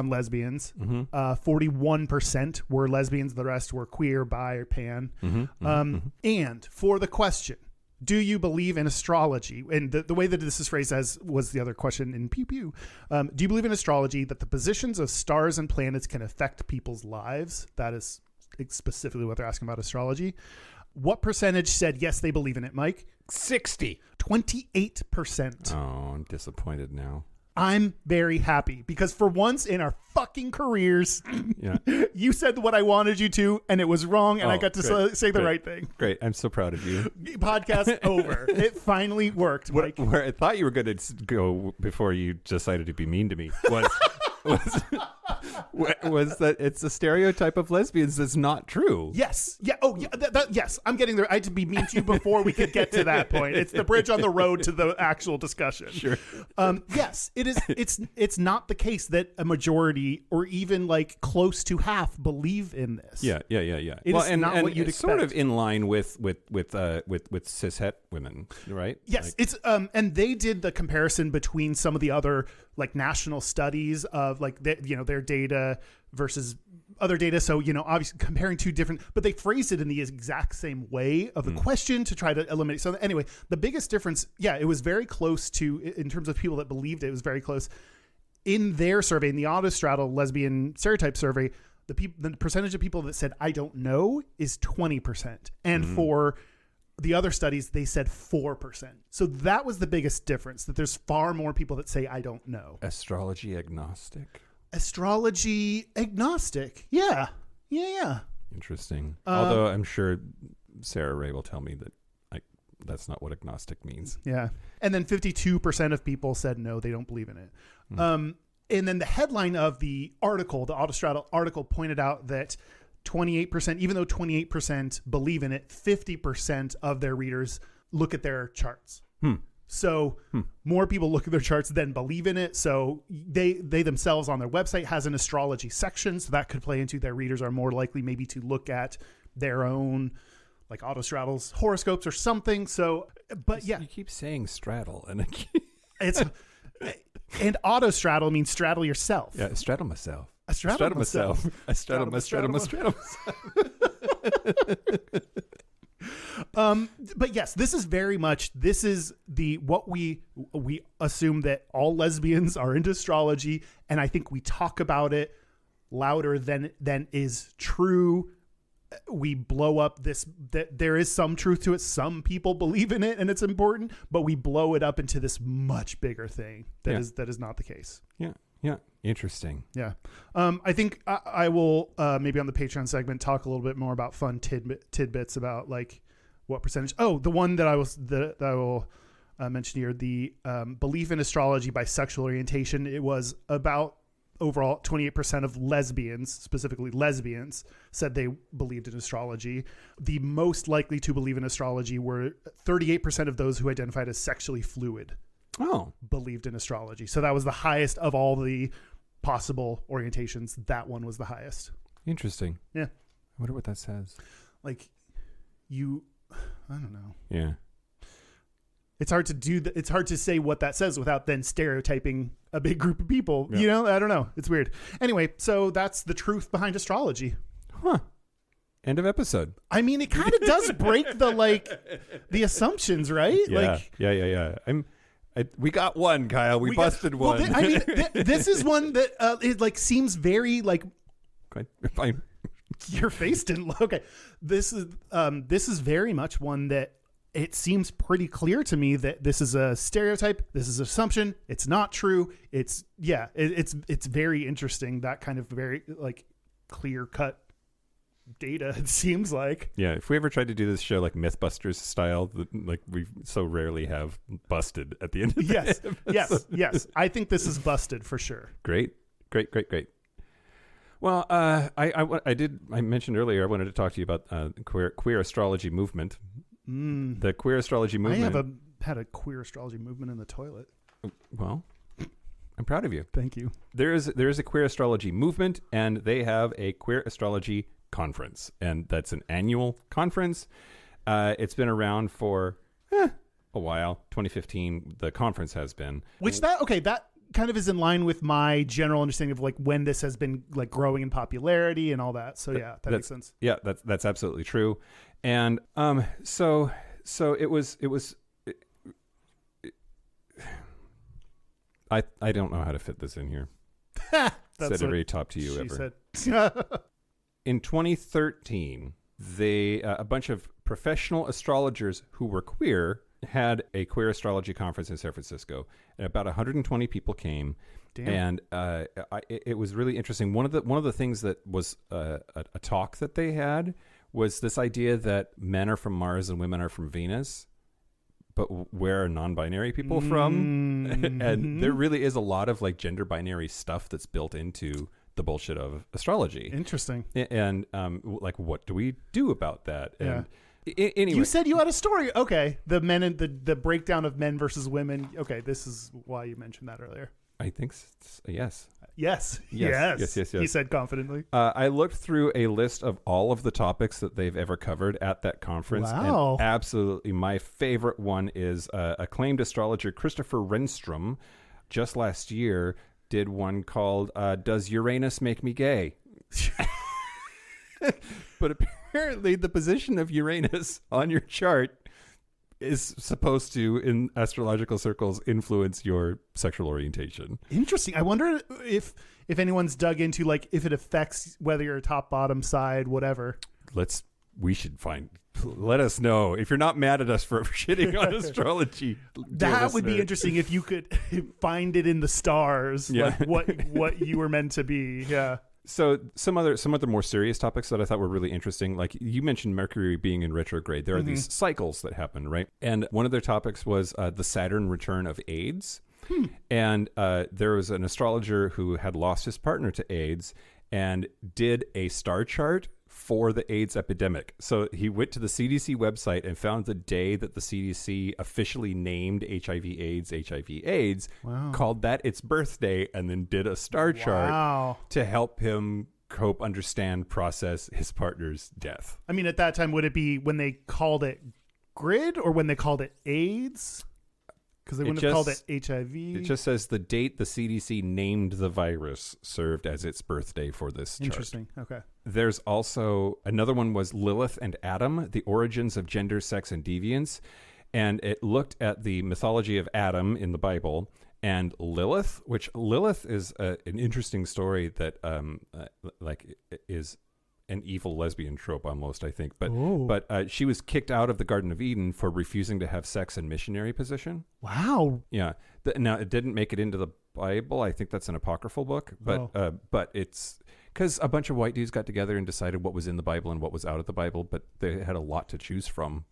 lesbians. 41% were lesbians. The rest were queer, bi, or pan. And for the question, do you believe in astrology? And the way that this is phrased as was the other question in Pew Pew. Do you believe in astrology that the positions of stars and planets can affect people's lives? That is specifically what they're asking about astrology. What percentage said yes, they believe in it, Mike? 60. 28%. Oh, I'm disappointed now. I'm very happy because for once in our fucking careers, you said what I wanted you to, and it was wrong, and I got to say the right thing. Great. I'm so proud of you. Podcast over. It finally worked, Mike. Where I thought you were going to go before you decided to be mean to me was that it's a stereotype of lesbians that's not true. Yes. Yeah. Oh, yeah. Yes. I'm getting there. I had to be mean to you before we could get to that point. It's the bridge on the road to the actual discussion. Sure. Yes, it is. It's not the case that a majority or even like close to half believe in this. Yeah. It is not what you'd expect. Sort of in line with cishet women, right? Yes. Like, it's and they did the comparison between some of the other like national studies of like their data versus other data. So, obviously comparing two different, but they phrased it in the exact same way of the question to try to eliminate. So anyway, the biggest difference, it was very close to, in terms of people that believed it was very close in their survey, in the Autostraddle lesbian stereotype survey, the percentage of people that said, I don't know is 20%. And for The other studies, they said 4%. So that was the biggest difference, that there's far more people that say, I don't know. Astrology agnostic. Astrology agnostic. Yeah. Interesting. Although I'm sure Sarah Ray will tell me that that's not what agnostic means. Yeah. And then 52% of people said no, they don't believe in it. And then the headline of the article, the Autostraddle article, pointed out that 28%, even though 28% believe in it, 50% of their readers look at their charts. So more people look at their charts than believe in it. So they themselves on their website has an astrology section. So that could play into their readers are more likely maybe to look at their own like Autostraddle's horoscopes or something. So, but yeah. You keep saying straddle and It's and Autostraddle means straddle yourself. Yeah, straddle myself. I straddle myself. I straddle myself. But yes, this is very much, this is what we assume that all lesbians are into astrology. And I think we talk about it louder than is true. We blow up that there is some truth to it. Some people believe in it and it's important, but we blow it up into this much bigger thing that is not the case. Yeah. Interesting. Yeah. I think I will maybe on the Patreon segment talk a little bit more about fun tidbits about like what percentage. Oh, the one that I will mention here, the belief in astrology by sexual orientation. It was about overall 28% of lesbians, specifically lesbians, said they believed in astrology. The most likely to believe in astrology were 38% of those who identified as sexually fluid. Believed in astrology. So that was the highest of all the possible orientations. That one was the highest. Interesting. Yeah. I wonder what that says. Like I don't know. Yeah. It's hard to do it's hard to say what that says without then stereotyping a big group of people. Yeah. You know, I don't know. It's weird. Anyway, so that's the truth behind astrology. Huh. End of episode. I mean, it kind of does break the assumptions, right? Yeah. Yeah. We got one, Kyle. We busted one. Well, this is one that it like seems very like. Okay, fine. Your face didn't look okay. This is very much one that it seems pretty clear to me that this is a stereotype. This is an assumption. It's not true. It's very interesting. That kind of very like clear cut data, it seems like. Yeah, if we ever tried to do this show like Mythbusters style, like we so rarely have busted at the end of Yes. I think this is busted for sure. Great. Well, I mentioned earlier I wanted to talk to you about queer astrology movement. The queer astrology movement. I have had a queer astrology movement in the toilet. Well, I'm proud of you. Thank you. There is a queer astrology movement, and they have a queer astrology conference, and that's an annual conference. It's been around for a while. 2015, the conference has been. That kind of is in line with my general understanding of like when this has been like growing in popularity and all that. So that makes sense. Yeah, that's absolutely true. And so it was. I don't know how to fit this in here. Said it very top to you ever. Said. In 2013, a bunch of professional astrologers who were queer had a queer astrology conference in San Francisco, and about 120 people came. Damn. And it was really interesting. One of the things that was a talk that they had was this idea that men are from Mars and women are from Venus, but where are non-binary people from? And there really is a lot of like gender binary stuff that's built into the bullshit of astrology. Interesting. And like, what do we do about that? Yeah. And anyway, you said you had a story. Okay, the men and the breakdown of men versus women. Okay, this is why you mentioned that earlier. I think yes. Yes. He said confidently. I looked through a list of all of the topics that they've ever covered at that conference. Wow. And absolutely, my favorite one is acclaimed astrologer Christopher Renstrom. Just last year, did one called "Does Uranus Make Me Gay?" But apparently, the position of Uranus on your chart is supposed to, in astrological circles, influence your sexual orientation. Interesting. I wonder if anyone's dug into like if it affects whether you're top, bottom, side, whatever. Let's we should let us know if you're not mad at us for shitting on astrology. That would be interesting if you could find it in the stars, Yeah. like what you were meant to be. Yeah. So some other more serious topics that I thought were really interesting, like you mentioned Mercury being in retrograde. There are these cycles that happen, right? And one of their topics was the Saturn return of AIDS. And there was an astrologer who had lost his partner to AIDS and did a star chart for the AIDS epidemic. So he went to the CDC website and found the day that the CDC officially named HIV/AIDS, Wow. called that its birthday, and then did a star chart Wow. to help him cope, understand, process his partner's death. I mean, at that time, would it be when they called it GRID or when they called it AIDS? Because they wouldn't have called it HIV. It just says the date the CDC named the virus served as its birthday for this chart. Interesting. Okay. There's also another one was Lilith and Adam, the origins of gender, sex, and deviance. And it looked at the mythology of Adam in the Bible and Lilith, which Lilith is an interesting story that is an evil lesbian trope almost, I think. But she was kicked out of the Garden of Eden for refusing to have sex in missionary position. Wow. Yeah. Now, it didn't make it into the Bible. I think that's an apocryphal book. But it's because a bunch of white dudes got together and decided what was in the Bible and what was out of the Bible, but they had a lot to choose from.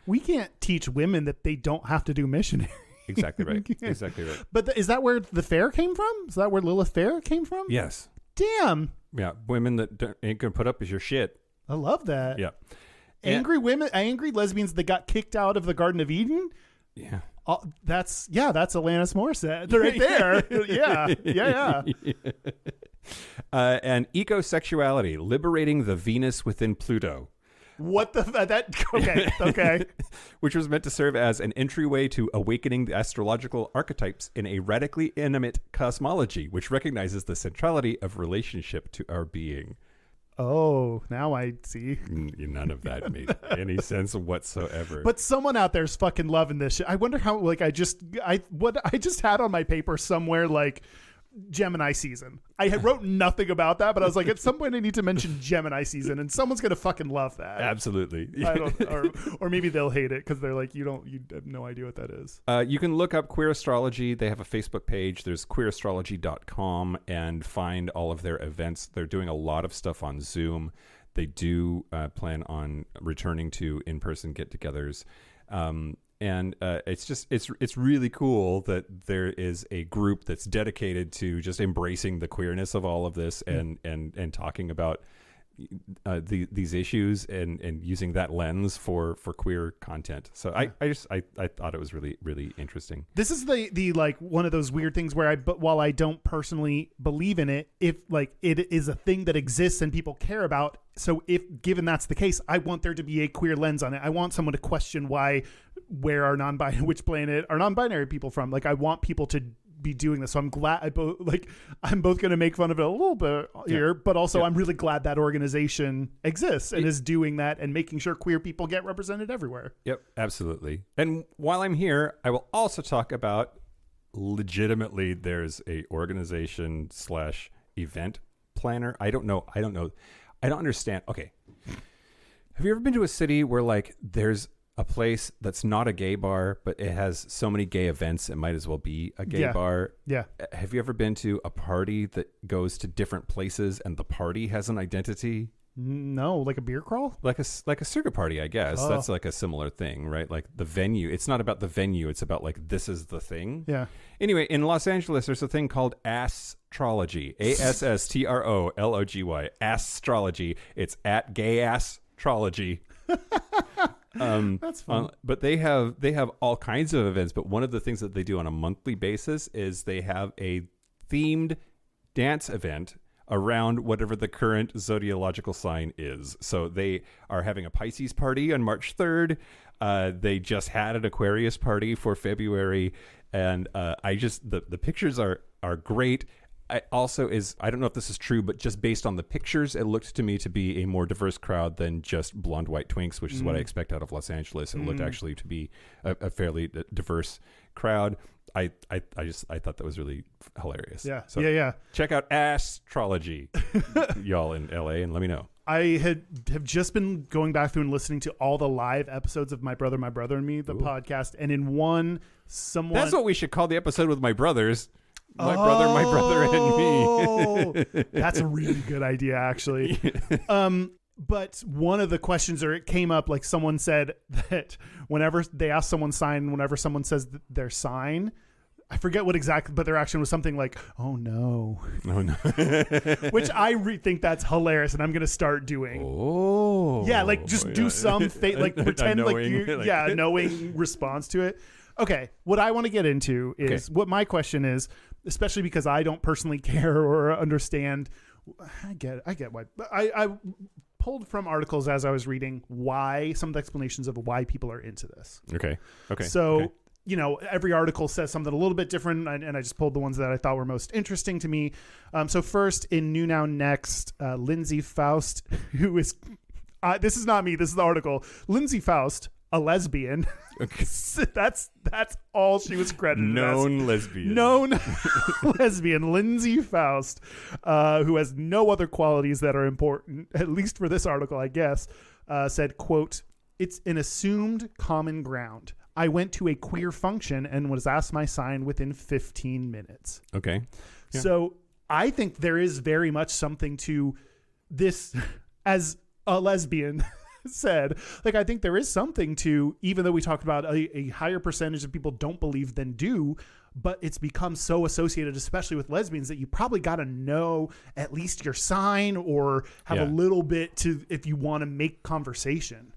We can't teach women that they don't have to do missionary. Exactly right. Exactly right. But is that where the fair came from? Is that where Lilith Fair came from? Yes. Damn. Yeah. Women that ain't going to put up with your shit. I love that. Yeah. Angry women, angry lesbians that got kicked out of the Garden of Eden. Yeah. That's Alanis Morissette right there. Yeah. And ecosexuality, liberating the Venus within Pluto. What the okay. Which was meant to serve as an entryway to awakening the astrological archetypes in a radically intimate cosmology, which recognizes the centrality of relationship to our being. Oh, now I see. None of that made any sense whatsoever. But someone out there is fucking loving this shit. I wonder how, like, I just had on my paper somewhere, like, Gemini season. I had wrote nothing about that, but I was like, at some point I need to mention Gemini season, and someone's gonna fucking love that. Absolutely. or maybe they'll hate it because they're like, you have no idea what that is. You can look up Queer Astrology. They have a Facebook page. There's queerastrology.com, and find all of their events. They're doing a lot of stuff on Zoom. They do plan on returning to in-person get-togethers. And it's really cool that there is a group that's dedicated to just embracing the queerness of all of this and talking about these issues and using that lens for queer content. So I thought it was really, really interesting. This is the like one of those weird things where while I don't personally believe in it, if like it is a thing that exists and people care about. So if given that's the case, I want there to be a queer lens on it. I want someone to question where our which planet are non-binary people from. Like I want people to be doing this. So I'm glad I'm both going to make fun of it a little bit here, but also I'm really glad that organization exists and is doing that and making sure queer people get represented everywhere. Yep, absolutely. And while I'm here, I will also talk about legitimately there's a organization / event planner. I don't know. I don't understand. Okay. Have you ever been to a city where like there's a place that's not a gay bar, but it has so many gay events, it might as well be a gay bar? Yeah. Have you ever been to a party that goes to different places and the party has an identity? No, like a beer crawl? Like a circuit party, I guess. Oh. That's like a similar thing, right? Like the venue. It's not about the venue. It's about like, this is the thing. Yeah. Anyway, in Los Angeles, there's a thing called Astrology. ASSTROLOGY. Astrology. It's at Gayastrology. That's fun. But they have all kinds of events. But one of the things that they do on a monthly basis is they have a themed dance event around whatever the current zodiological sign is. So they are having a Pisces party on March 3rd. They just had an Aquarius party for February. And the pictures are great. I don't know if this is true, but just based on the pictures, it looked to me to be a more diverse crowd than just blonde white twinks, which is what I expect out of Los Angeles. It looked actually to be a fairly diverse crowd. I thought that was really hilarious. Yeah. So yeah. check out Astrology, y'all in LA, and let me know. I have just been going back through and listening to all the live episodes of My Brother and Me, the podcast, and in one, someone... That's what we should call the episode with my brothers. My brother, and me. That's a really good idea, actually. But one of the questions, or it came up, like someone said that whenever they ask someone sign, whenever someone says their sign, I forget what exactly, but their action was something like, "Oh no, oh no," which I think that's hilarious, and I'm gonna start doing. Oh, yeah, like just do some like pretend like you, knowing response to it. Okay, what I want to get into is what my question is, especially because I don't personally care or understand. I get why. I pulled from articles as I was reading why some of the explanations of why people are into this. Okay. So, every article says something a little bit different, and I just pulled the ones that I thought were most interesting to me. So first, in New Now Next, Lindsay Faust, who is, this is not me, this is the article. Lindsay Faust, a lesbian. Okay. That's all she was credited Known as. lesbian. Known lesbian, Lindsay Faust, who has no other qualities that are important, at least for this article, I guess, said, quote, "It's an assumed common ground. I went to a queer function and was asked my sign within 15 minutes. Okay. Yeah. So I think there is very much something to this as a lesbian said. Like, I think there is something to, even though we talked about a higher percentage of people don't believe than do, but it's become so associated, especially with lesbians, that you probably got to know at least your sign or have a little bit to, if you want to make conversation.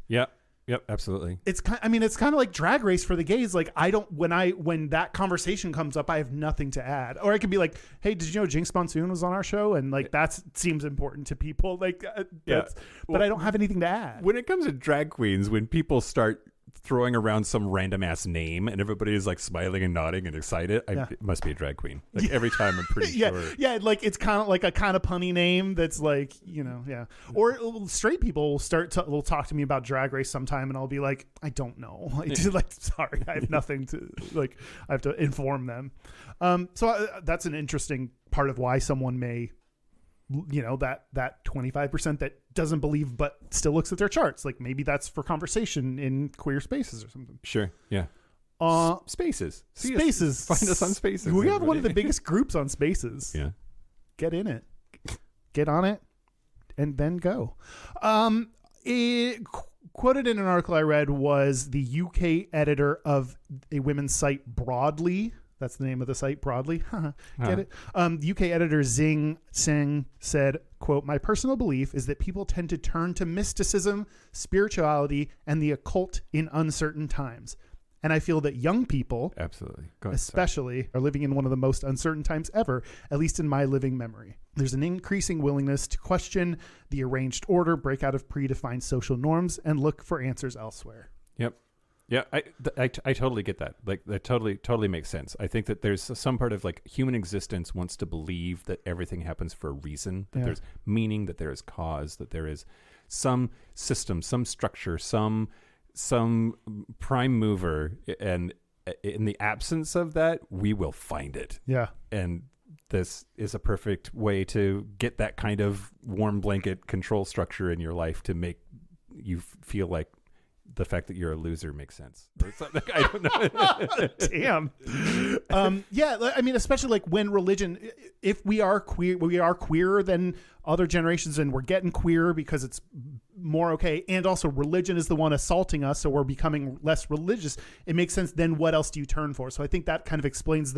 Yep, absolutely. It's kind of like Drag Race for the gays. Like, when that conversation comes up, I have nothing to add. Or I could be like, "Hey, did you know Jinx Monsoon was on our show?" And like that seems important to people. Like, but I don't have anything to add. When it comes to drag queens, when people start throwing around some random ass name and everybody is like smiling and nodding and excited, it must be a drag queen. Like every time, I'm pretty sure. Yeah, like it's kind of like a kind of punny name that's like, Or straight people will talk to me about Drag Race sometime, and I'll be like, I don't know. Like, sorry, I have nothing to like. I have to inform them. So that's an interesting part of why someone may, that 25% that doesn't believe but still looks at their charts. Like, maybe that's for conversation in queer spaces or something. Sure. Yeah. Spaces. Spaces. Find us on Spaces. We have one of the biggest groups on Spaces. Yeah. Get in it. Get on it. And then go. Quoted in an article I read was the UK editor of a women's site, Broadly. That's the name of the site, Broadly. Get it? UK editor Zing Singh said, quote, "My personal belief is that people tend to turn to mysticism, spirituality, and the occult in uncertain times. And I feel that young people, absolutely, especially, are living in one of the most uncertain times ever, at least in my living memory. There's an increasing willingness to question the arranged order, break out of predefined social norms, and look for answers elsewhere." Yep. Yeah, I totally get that. Like, that totally makes sense. I think that there's some part of like human existence wants to believe that everything happens for a reason, that there's meaning, that there is cause, that there is some system, some structure, some prime mover, and in the absence of that, we will find it. Yeah. And this is a perfect way to get that kind of warm blanket control structure in your life to make you feel like the fact that you're a loser makes sense. I don't know. Damn. Yeah, I mean, especially like when religion, if we are queerer than other generations, and we're getting queer because it's more okay, and also religion is the one assaulting us, so we're becoming less religious, it makes sense. Then what else do you turn for? So I think that kind of explains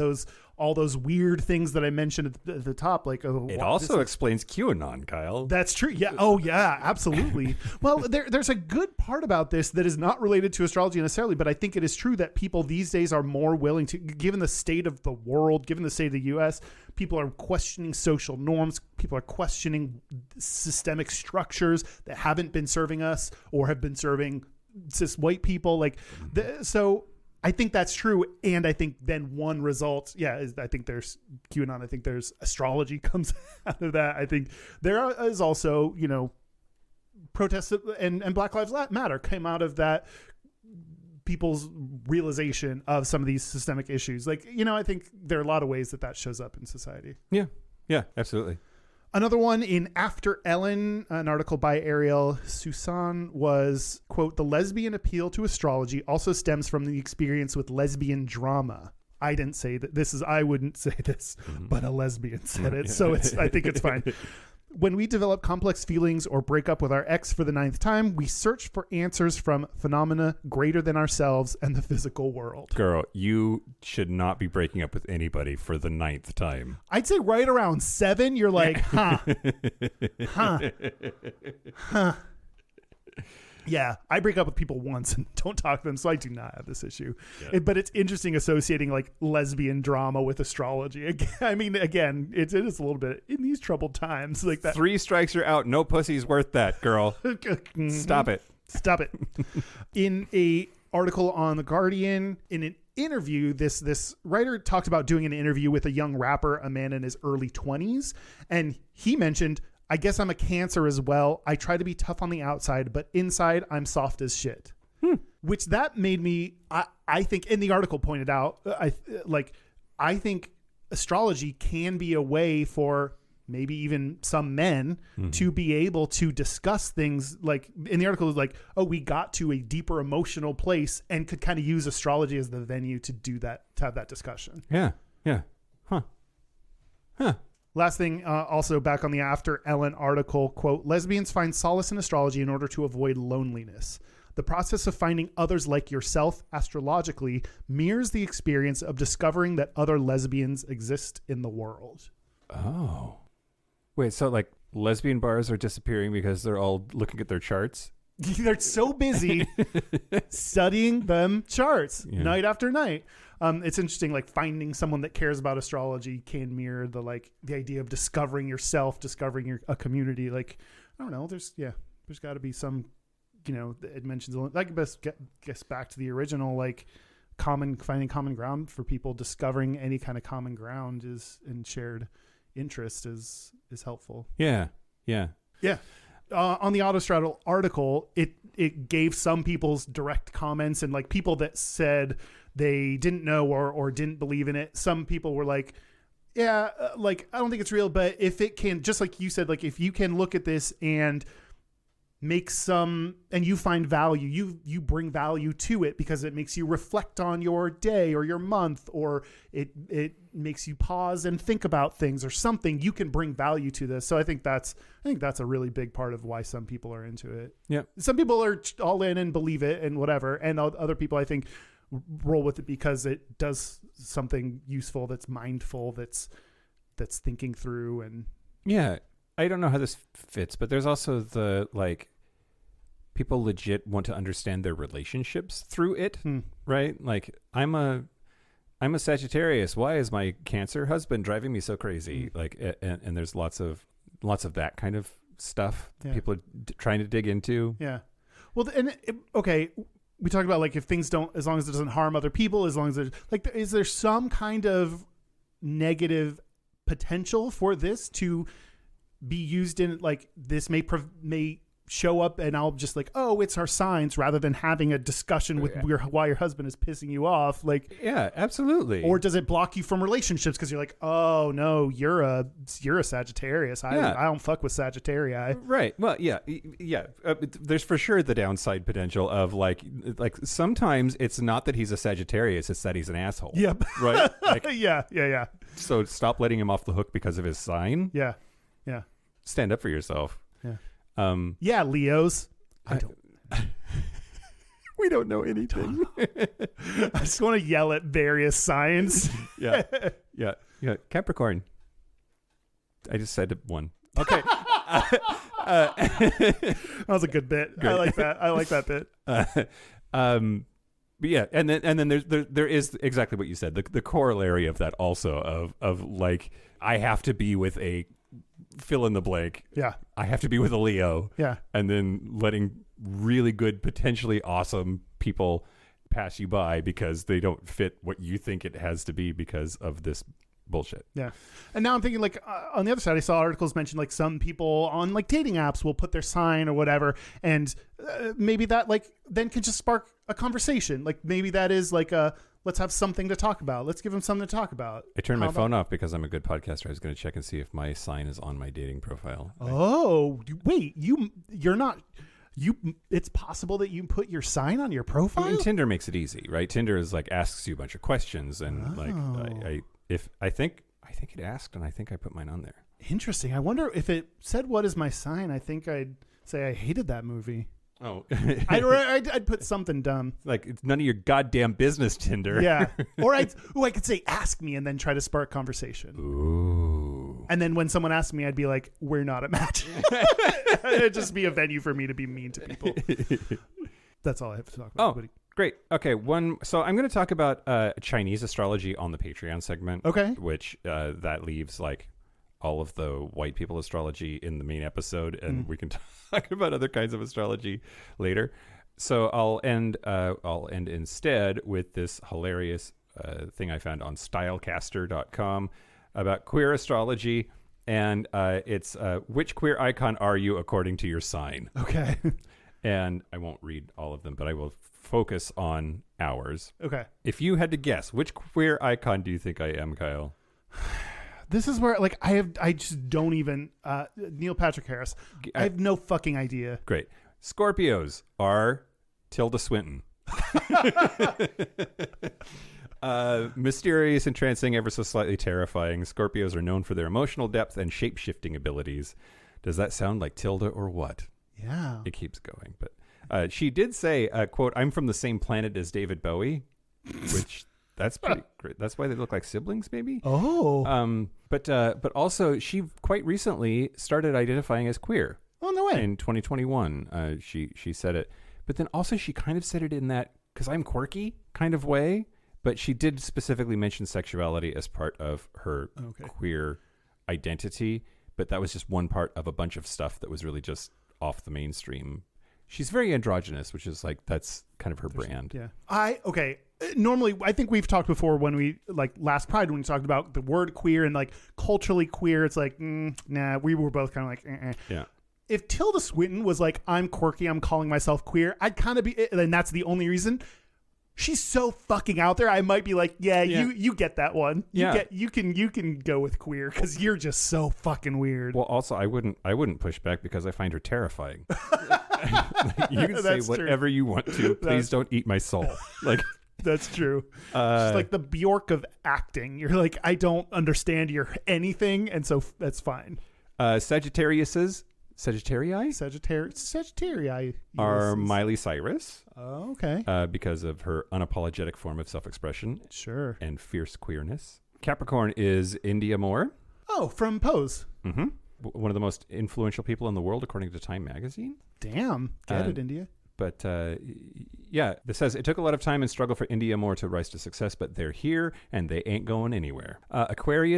all those weird things that I mentioned at the top. Like, it also explains QAnon, Kyle. That's true. Yeah. Oh yeah, absolutely. Well, there's a good part about this that is not related to astrology necessarily, but I think it is true that people these days are more willing to, given the state of the world, given the state of the U.S., people are questioning social norms. People are questioning systemic structures that haven't been serving us or have been serving cis white people. Like, so I think that's true. And I think then one result, is I think there's QAnon. I think there's astrology comes out of that. I think there is also, protests and Black Lives Matter came out of that, people's realization of some of these systemic issues. Like, I think there are a lot of ways that shows up in society. Yeah, absolutely. Another one in After Ellen, an article by Ariel Susan, was, quote, the lesbian appeal to astrology also stems from the experience with lesbian drama. I didn't say that I wouldn't say this, but a lesbian said it. So I think it's fine. When we develop complex feelings or break up with our ex for the 9th time, we search for answers from phenomena greater than ourselves and the physical world. Girl, you should not be breaking up with anybody for the 9th time. I'd say right around 7, you're like, huh. Yeah, I break up with people once and don't talk to them, so I do not have this issue. Yeah. But it's interesting associating like lesbian drama with astrology. Again, it is a little bit in these troubled times like that. 3 strikes you're out. No pussy's worth that, girl. Stop it. Stop it. In a article on The Guardian, in an interview, this writer talked about doing an interview with a young rapper, a man in his early 20s, and he mentioned, I guess I'm a Cancer as well. I try to be tough on the outside, but inside I'm soft as shit. Which that made me, I think, in the article pointed out, I think astrology can be a way for maybe even some men to be able to discuss things like, in the article, like, oh, we got to a deeper emotional place and could kind of use astrology as the venue to do that, to have that discussion. Yeah. Huh. Last thing, also back on the After Ellen article, quote, lesbians find solace in astrology in order to avoid loneliness. The process of finding others like yourself astrologically mirrors the experience of discovering that other lesbians exist in the world. Oh. Wait, so like lesbian bars are disappearing because they're all looking at their charts? They're so busy studying them charts night after night. It's interesting, like finding someone that cares about astrology can mirror the idea of discovering yourself, discovering a community. Like, I don't know, there's got to be some, it mentions, like, guess back to the original, like finding common ground for people, discovering any kind of common ground and shared interest is helpful. Yeah. On the Autostraddle article, it gave some people's direct comments, and like people that said they didn't know or didn't believe in it. Some people were like, yeah, like, I don't think it's real, but if it can, just like you said, like if you can look at this and make and you find value, you bring value to it because it makes you reflect on your day or your month, or it makes you pause and think about things or something, you can bring value to this. So I think that's a really big part of why some people are into it. Yeah. Some people are all in and believe it and whatever. And other people, I think, roll with it because it does something useful, that's mindful, that's thinking through. And yeah, I don't know how this fits, but there's also the, like, people legit want to understand their relationships through it, right? Like, I'm a Sagittarius. Why is my Cancer husband driving me so crazy? Like, and there's lots of that kind of stuff that people are trying to dig into. Yeah. Well, okay. We talked about, like, if things don't, as long as it doesn't harm other people, as long as there's, like, is there some kind of negative potential for this to be used in, like, this may show up and I'll just like, oh, it's our signs, rather than having a discussion with why your husband is pissing you off. Like, yeah, absolutely. Or does it block you from relationships because you're like, oh no, you're a Sagittarius. I don't fuck with Sagittarii. Right. Well, yeah. There's for sure the downside potential of like sometimes it's not that he's a Sagittarius, it's that he's an asshole. Yep. Right. Like, yeah. So stop letting him off the hook because of his sign. Yeah. Stand up for yourself. Yeah. Leos. I don't. We don't know anything. I just want to yell at various signs. Yeah. Capricorn. I just said one. Okay. That was a good bit. Great. I like that bit. But yeah, and then there is exactly what you said. The corollary of that also of like, I have to be with a fill in the blank. Yeah. I have to be with a Leo. Yeah. And then letting really good, potentially awesome people pass you by because they don't fit what you think it has to be because of this bullshit. Yeah. And now I'm thinking, like, on the other side, I saw articles mention, like, some people on, like, dating apps will put their sign or whatever, and maybe that, like, then can just spark a conversation. Like, maybe that is like let's have something to talk about. Let's give him something to talk about. I turned my phone off because I'm a good podcaster. I was going to check and see if my sign is on my dating profile. Oh, wait, you're not. It's possible that you put your sign on your profile. I mean, Tinder makes it easy, right? Tinder is like asks you a bunch of questions, and I think it asked, and I think I put mine on there. Interesting. I wonder if it said what is my sign. I think I'd say I hated that movie. Oh, I'd put something dumb. Like it's none of your goddamn business, Tinder. Yeah. Or I could say ask me and then try to spark conversation. Ooh. And then when someone asked me, I'd be like, we're not a match. It'd just be a venue for me to be mean to people. That's all I have to talk about. Oh, great. Okay. So I'm going to talk about Chinese astrology on the Patreon segment. Okay. Which that leaves like all of the white people astrology in the main episode, and we can talk about other kinds of astrology later. So I'll end instead with this hilarious thing I found on stylecaster.com about queer astrology, and it's which queer icon are you according to your sign? Okay. And I won't read all of them, but I will focus on ours. Okay. If you had to guess, which queer icon do you think I am, Kyle? This is where like I just don't even Neil Patrick Harris. I have no fucking idea. Great. Scorpios are Tilda Swinton. Mysterious, entrancing, ever so slightly terrifying. Scorpios are known for their emotional depth and shape-shifting abilities. Does that sound like Tilda or what? Yeah. It keeps going. But she did say, quote, I'm from the same planet as David Bowie, which... That's pretty great. That's why they look like siblings, maybe. Oh. But also she quite recently started identifying as queer. Oh, no way. In 2021, she said it. But then also she kind of said it in that because I'm quirky kind of way. But she did specifically mention sexuality as part of her queer identity. But that was just one part of a bunch of stuff that was really just off the mainstream. She's very androgynous, which is like that's kind of her brand. Yeah. Normally, I think we've talked before when we like last Pride when we talked about the word queer and like culturally queer. It's like, nah, we were both kind of like, Yeah. If Tilda Swinton was like, I'm quirky, I'm calling myself queer, I'd kind of be, and that's the only reason. She's so fucking out there. I might be like, yeah. You get that one. You can go with queer because you're just so fucking weird. Well, also, I wouldn't push back because I find her terrifying. You can say whatever you want to. Please don't eat my soul. Like. That's true. She's like the Bjork of acting. You're like, I don't understand your anything, and so that's fine. Sagittarii are Miley Cyrus. Oh, okay. Because of her unapologetic form of self-expression. Sure. And fierce queerness. Capricorn is India Moore. Oh, from Pose. Mm-hmm. One of the most influential people in the world, according to Time magazine. Damn. Get it, India. But yeah, this says it took a lot of time and struggle for India Moore to rise to success, but they're here and they ain't going anywhere. Aquarii.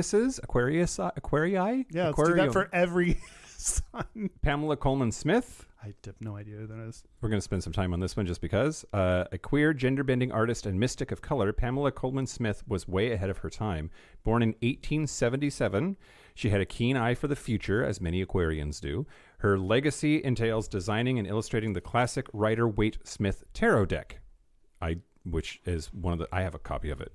Yeah, let's do that for every sun. Pamela Coleman Smith. I have no idea who that is. We're going to spend some time on this one just because. A queer, gender-bending artist and mystic of color, Pamela Coleman Smith was way ahead of her time. Born in 1877, she had a keen eye for the future, as many Aquarians do. Her legacy entails designing and illustrating the classic Rider-Waite-Smith tarot deck, which is I have a copy of it.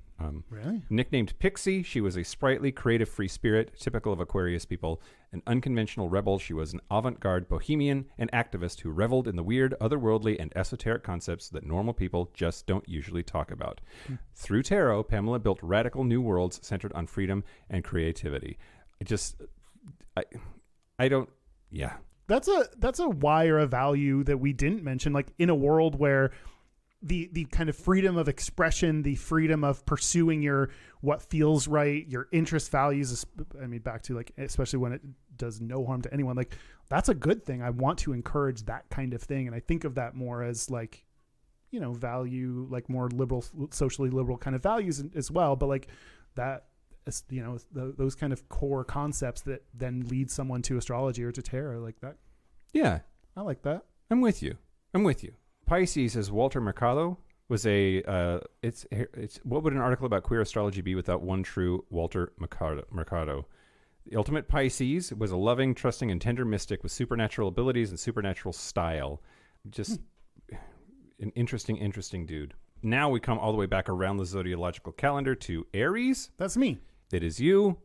Really? Nicknamed Pixie, she was a sprightly, creative, free spirit, typical of Aquarius people. An unconventional rebel, she was an avant-garde bohemian and activist who reveled in the weird, otherworldly, and esoteric concepts that normal people just don't usually talk about. Through tarot, Pamela built radical new worlds centered on freedom and creativity. That's a why or a value that we didn't mention. Like in a world where the kind of freedom of expression, the freedom of pursuing what feels right, your interest values. I mean, back to like, especially when it does no harm to anyone. Like that's a good thing. I want to encourage that kind of thing, and I think of that more as like, value, like more liberal, socially liberal kind of values as well. But like that. Those kind of core concepts that then lead someone to astrology or to tarot, like that. Yeah. I like that. I'm with you. Pisces, as Walter Mercado was it's what would an article about queer astrology be without one true Walter Mercado? The ultimate Pisces was a loving, trusting, and tender mystic with supernatural abilities and supernatural style. Just an interesting dude. now we come all the way back around the zodiacal calendar to Aries. That's me. It is you,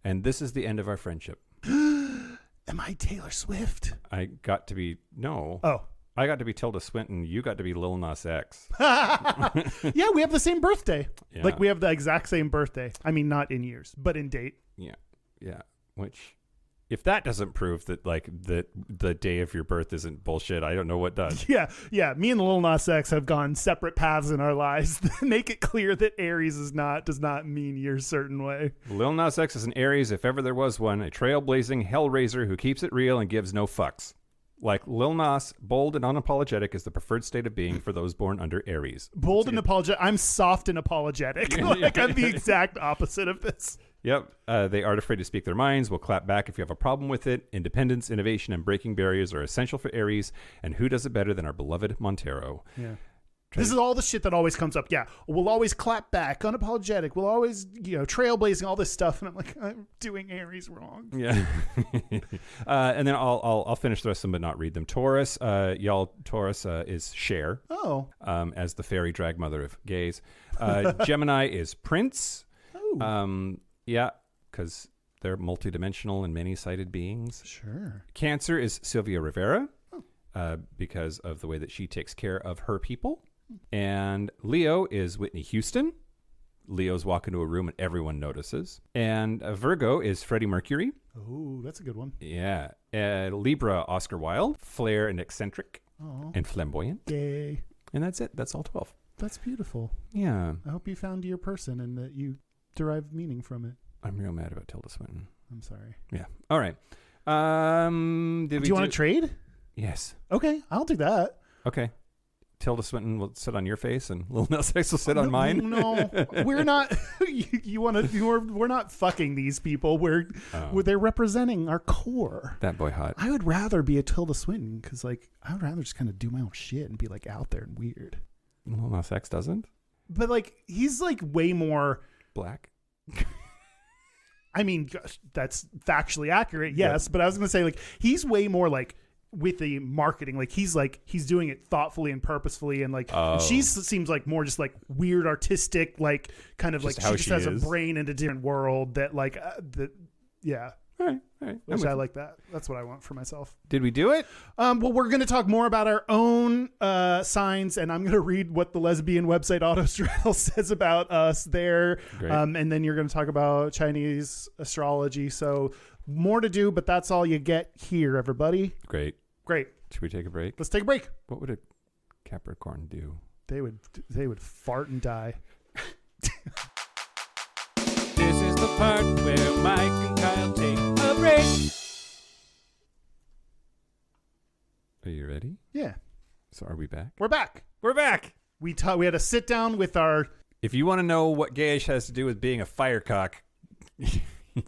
and this is the end of our friendship. Am I Taylor Swift? I got to be Oh. I got to be Tilda Swinton. You got to be Lil Nas X. Yeah, we have the same birthday. Yeah. Like, we have the exact same birthday. I mean, not in years, but in date. Yeah. Which, if that doesn't prove that like the day of your birth isn't bullshit, I don't know what does. Yeah. Me and Lil Nas X have gone separate paths in our lives. Make it clear that Aries does not mean your certain way. Lil Nas X is an Aries, if ever there was one, a trailblazing hellraiser who keeps it real and gives no fucks. Like Lil Nas, bold and unapologetic is the preferred state of being for those born under Aries. Bold and apologetic. I'm soft and apologetic. Like, I'm the exact opposite of this. Yep. They aren't afraid to speak their minds, will clap back if you have a problem with it. Independence, innovation, and breaking barriers are essential for Aries, and who does it better than our beloved Montero? Yeah. This is all the shit that always comes up. Yeah, we'll always clap back, unapologetic. We'll always, trailblazing, all this stuff. And I'm like, I'm doing Aries wrong. Yeah. And then I'll finish the rest of them, but not read them. Taurus, Taurus is Cher. Oh. As the fairy drag mother of gays. Gemini is Prince. Oh. Yeah, because they're multidimensional and many-sided beings. Sure. Cancer is Sylvia Rivera. Because of the way that she takes care of her people. And Leo is Whitney Houston. Leos walk into a room and everyone notices. And Virgo is Freddie Mercury. Oh, that's a good one. Yeah. Libra, Oscar Wilde. Flair and eccentric. Oh. And flamboyant. Yay. And that's it. That's all 12. That's beautiful. Yeah. I hope you found your person and that you derive meaning from it. I'm real mad about Tilda Swinton. I'm sorry. Yeah. All right. Do you want to trade? Yes. Okay, I'll do that. Okay. Tilda Swinton will sit on your face and Lil Nas X will sit on mine. No, we're not. We're not fucking these people. They're representing our core. That boy hot. I would rather be a Tilda Swinton because, like, I would rather just kind of do my own shit and be like out there and weird. Lil Nas X doesn't. But like, he's like way more black. I mean, gosh, that's factually accurate, yes. But I was gonna say, like, he's way more like with the marketing, like he's doing it thoughtfully and purposefully, and like she seems like more just like weird artistic, like kind of just like she just has a brain in a different world that like yeah. All right. Which I like that. That's what I want for myself. Did we do it? Well, we're going to talk more about our own signs, and I'm going to read what the lesbian website Autostraddle says about us there. And then you're going to talk about Chinese astrology. So more to do, but that's all you get here, everybody. Great. Should we take a break? Let's take a break. What would a Capricorn do? They would fart and die. This is the part where Mike and Kyle take a break. Are you ready? Yeah. So are we back? We're back. We had a sit down with our... If you want to know what gayish has to do with being a firecock...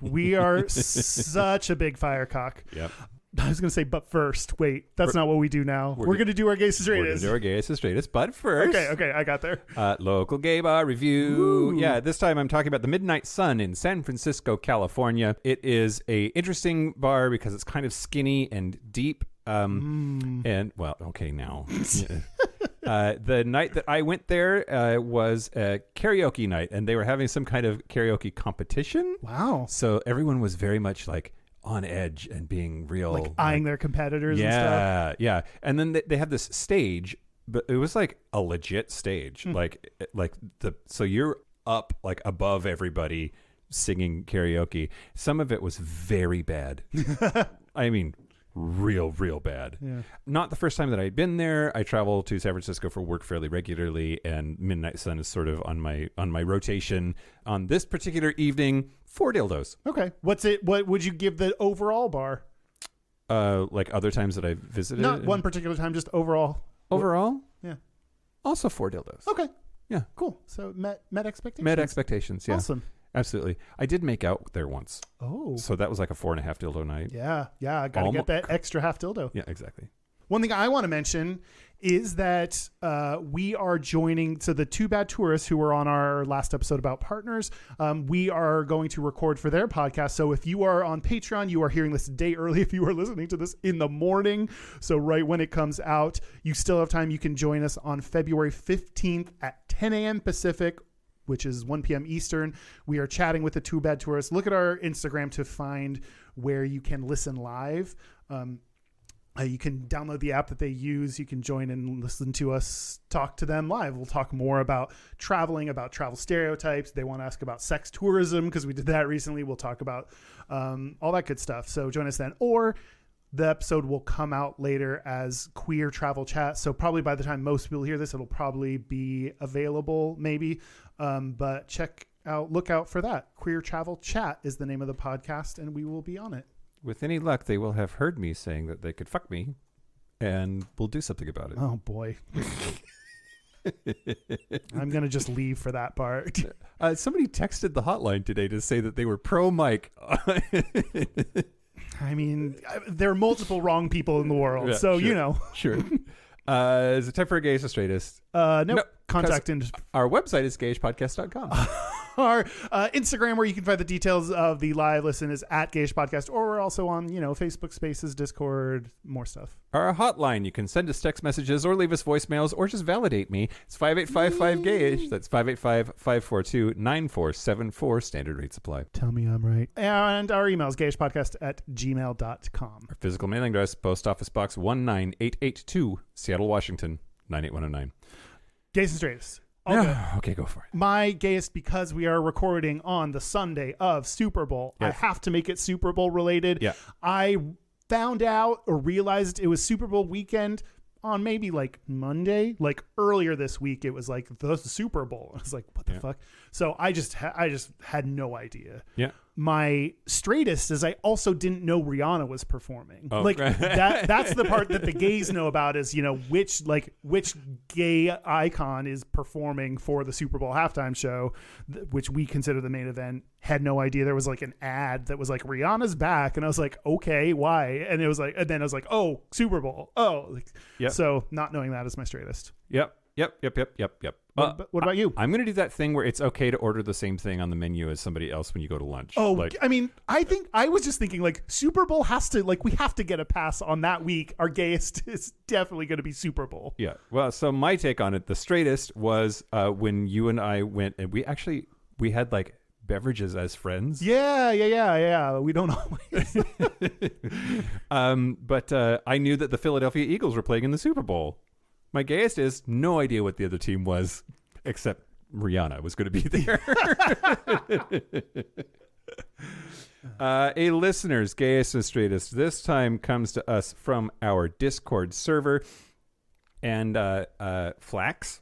We are such a big firecock. Yep. I was going to say, but first, wait, that's not what we do now. We're going to do our Gayest and Straightest. We're going to do our Gayest and Straightest, but first... Okay, I got there. Local gay bar review. Ooh. Yeah, this time I'm talking about the Midnight Sun in San Francisco, California. It is a interesting bar because it's kind of skinny and deep. And, well, okay, now. The night that I went there was a karaoke night, and they were having some kind of karaoke competition. Wow. So everyone was very much like on edge and being real, like eyeing their competitors and stuff. Yeah. And then they have this stage, but it was like a legit stage. So you're up like above everybody singing karaoke. Some of it was very bad. I mean, real bad. Yeah. Not the first time that I'd been there. I travel to San Francisco for work fairly regularly, and Midnight Sun is sort of on my rotation. On this particular evening, 4 dildos. Okay. What would you give the overall bar? Like other times that I've visited? Not one particular time, just overall. Overall? Yeah. Also 4 dildos. Okay. Yeah. Cool. So met expectations. Met expectations, yeah. Awesome. Absolutely. I did make out there once. Oh. So that was like a 4.5 dildo night. Yeah. I got to get that extra half dildo. Yeah, exactly. One thing I want to mention is that we are joining. So the Two Bad Tourists who were on our last episode about partners, we are going to record for their podcast. So if you are on Patreon, you are hearing this a day early. If you are listening to this in the morning, so right when it comes out, you still have time. You can join us on February 15th at 10 a.m. Pacific, which is 1 p.m. Eastern. We are chatting with the Two Bad Tourists. Look at our Instagram to find where you can listen live. You can download the app that they use. You can join and listen to us talk to them live. We'll talk more about traveling, about travel stereotypes. They want to ask about sex tourism because we did that recently. We'll talk about all that good stuff. So join us then. Or the episode will come out later as Queer Travel Chat. So probably by the time most people hear this, it'll probably be available maybe. But look out for that. Queer Travel Chat is the name of the podcast, and we will be on it. With any luck, they will have heard me saying that they could fuck me, and we'll do something about it. Oh, boy. I'm going to just leave for that part. Somebody texted the hotline today to say that they were pro-Mike. I mean, there are multiple wrong people in the world, Yeah, so sure. you know. Sure. Is it time for a Gayest or Straightest? No, contact Our website is gayishpodcast.com. Our Instagram, where you can find the details of the live listen, is at Gayish Podcast, or we're also on, Facebook Spaces, Discord, more stuff. Our hotline, you can send us text messages or leave us voicemails or just validate me. It's 585-5-GAYISH. That's 585-542-9474. Standard rate supply. Tell me I'm right. And our email is gayishpodcast@gmail.com. Our physical mailing address, Post Office Box 19882, Seattle, Washington, 98109. Gayest and Straightest. Okay, go for it. My Gayest, because we are recording on the Sunday of Super Bowl. Yes. I have to make it Super Bowl related. Yeah. I found out or realized it was Super Bowl weekend on maybe like Monday, like earlier this week. It was like the Super Bowl. I was like, what the fuck? So I just had no idea. Yeah. My straightest is I also didn't know Rihanna was performing. Oh. Like that's the part that the gays know about is, which gay icon is performing for the Super Bowl halftime show, which we consider the main event. Had no idea. There was like an ad that was like Rihanna's back, and I was like, okay, why? And it was like, and then I was like, oh, Super Bowl. Oh, Yep. So not knowing that is my straightest. Yep. What about you? I'm going to do that thing where it's okay to order the same thing on the menu as somebody else when you go to lunch. Oh, I mean, I was just thinking like Super Bowl has to, like, we have to get a pass on that week. Our Gayest is definitely going to be Super Bowl. Yeah. Well, so my take on it, the straightest was when you and I went and we had like beverages as friends. Yeah. We don't always. But I knew that the Philadelphia Eagles were playing in the Super Bowl. My Gayest is no idea what the other team was, except Rihanna was going to be there. A listener's Gayest and Straightest this time comes to us from our Discord server. And Flax,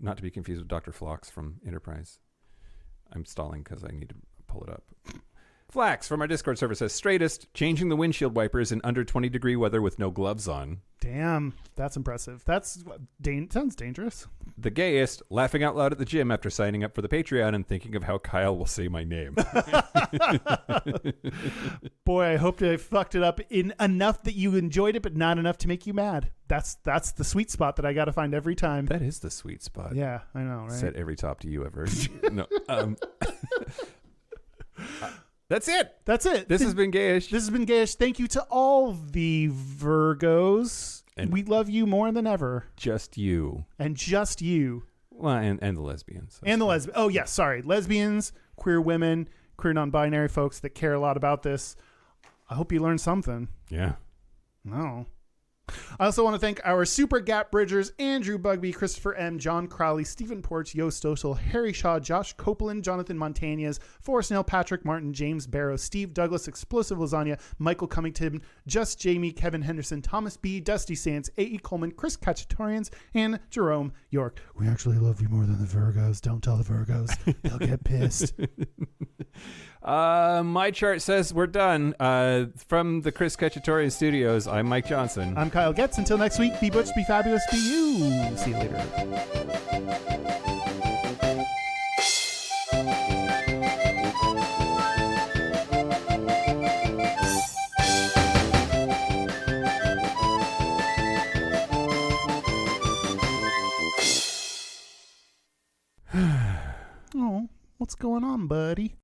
not to be confused with Dr. Phlox from Enterprise. I'm stalling because I need to pull it up. Flax from our Discord server says, Straightest, changing the windshield wipers in under 20-degree weather with no gloves on. Damn, that's impressive. Sounds dangerous. The Gayest, laughing out loud at the gym after signing up for the Patreon and thinking of how Kyle will say my name. Boy, I hope I fucked it up in enough that you enjoyed it, but not enough to make you mad. That's the sweet spot that I got to find every time. That is the sweet spot. Yeah, I know, right? Set every top to you ever. No. That's it. This has been Gayish. Thank you to all the Virgos. And we love you more than ever. Just you. And just you. Well, and the lesbians. And the lesbians. Oh, yes. Sorry. Lesbians, queer women, queer non-binary folks that care a lot about this. I hope you learned something. Yeah. No. I also want to thank our super gap bridgers, Andrew Bugby, Christopher M., John Crowley, Stephen Porch, Yo Stossel, Harry Shaw, Josh Copeland, Jonathan Montañez, Forrest Nail, Patrick Martin, James Barrow, Steve Douglas, Explosive Lasagna, Michael Cummington, Just Jamie, Kevin Henderson, Thomas B., Dusty Sands, A.E. Coleman, Chris Cacciatorians, and Jerome York. We actually love you more than the Virgos. Don't tell the Virgos. They'll get pissed. My chart says we're done. From the Chris Cacciatorian Studios, I'm Mike Johnson. I'm Kyle Getz. Until next week, be butch, be fabulous, be you. See you later. Oh, what's going on, buddy?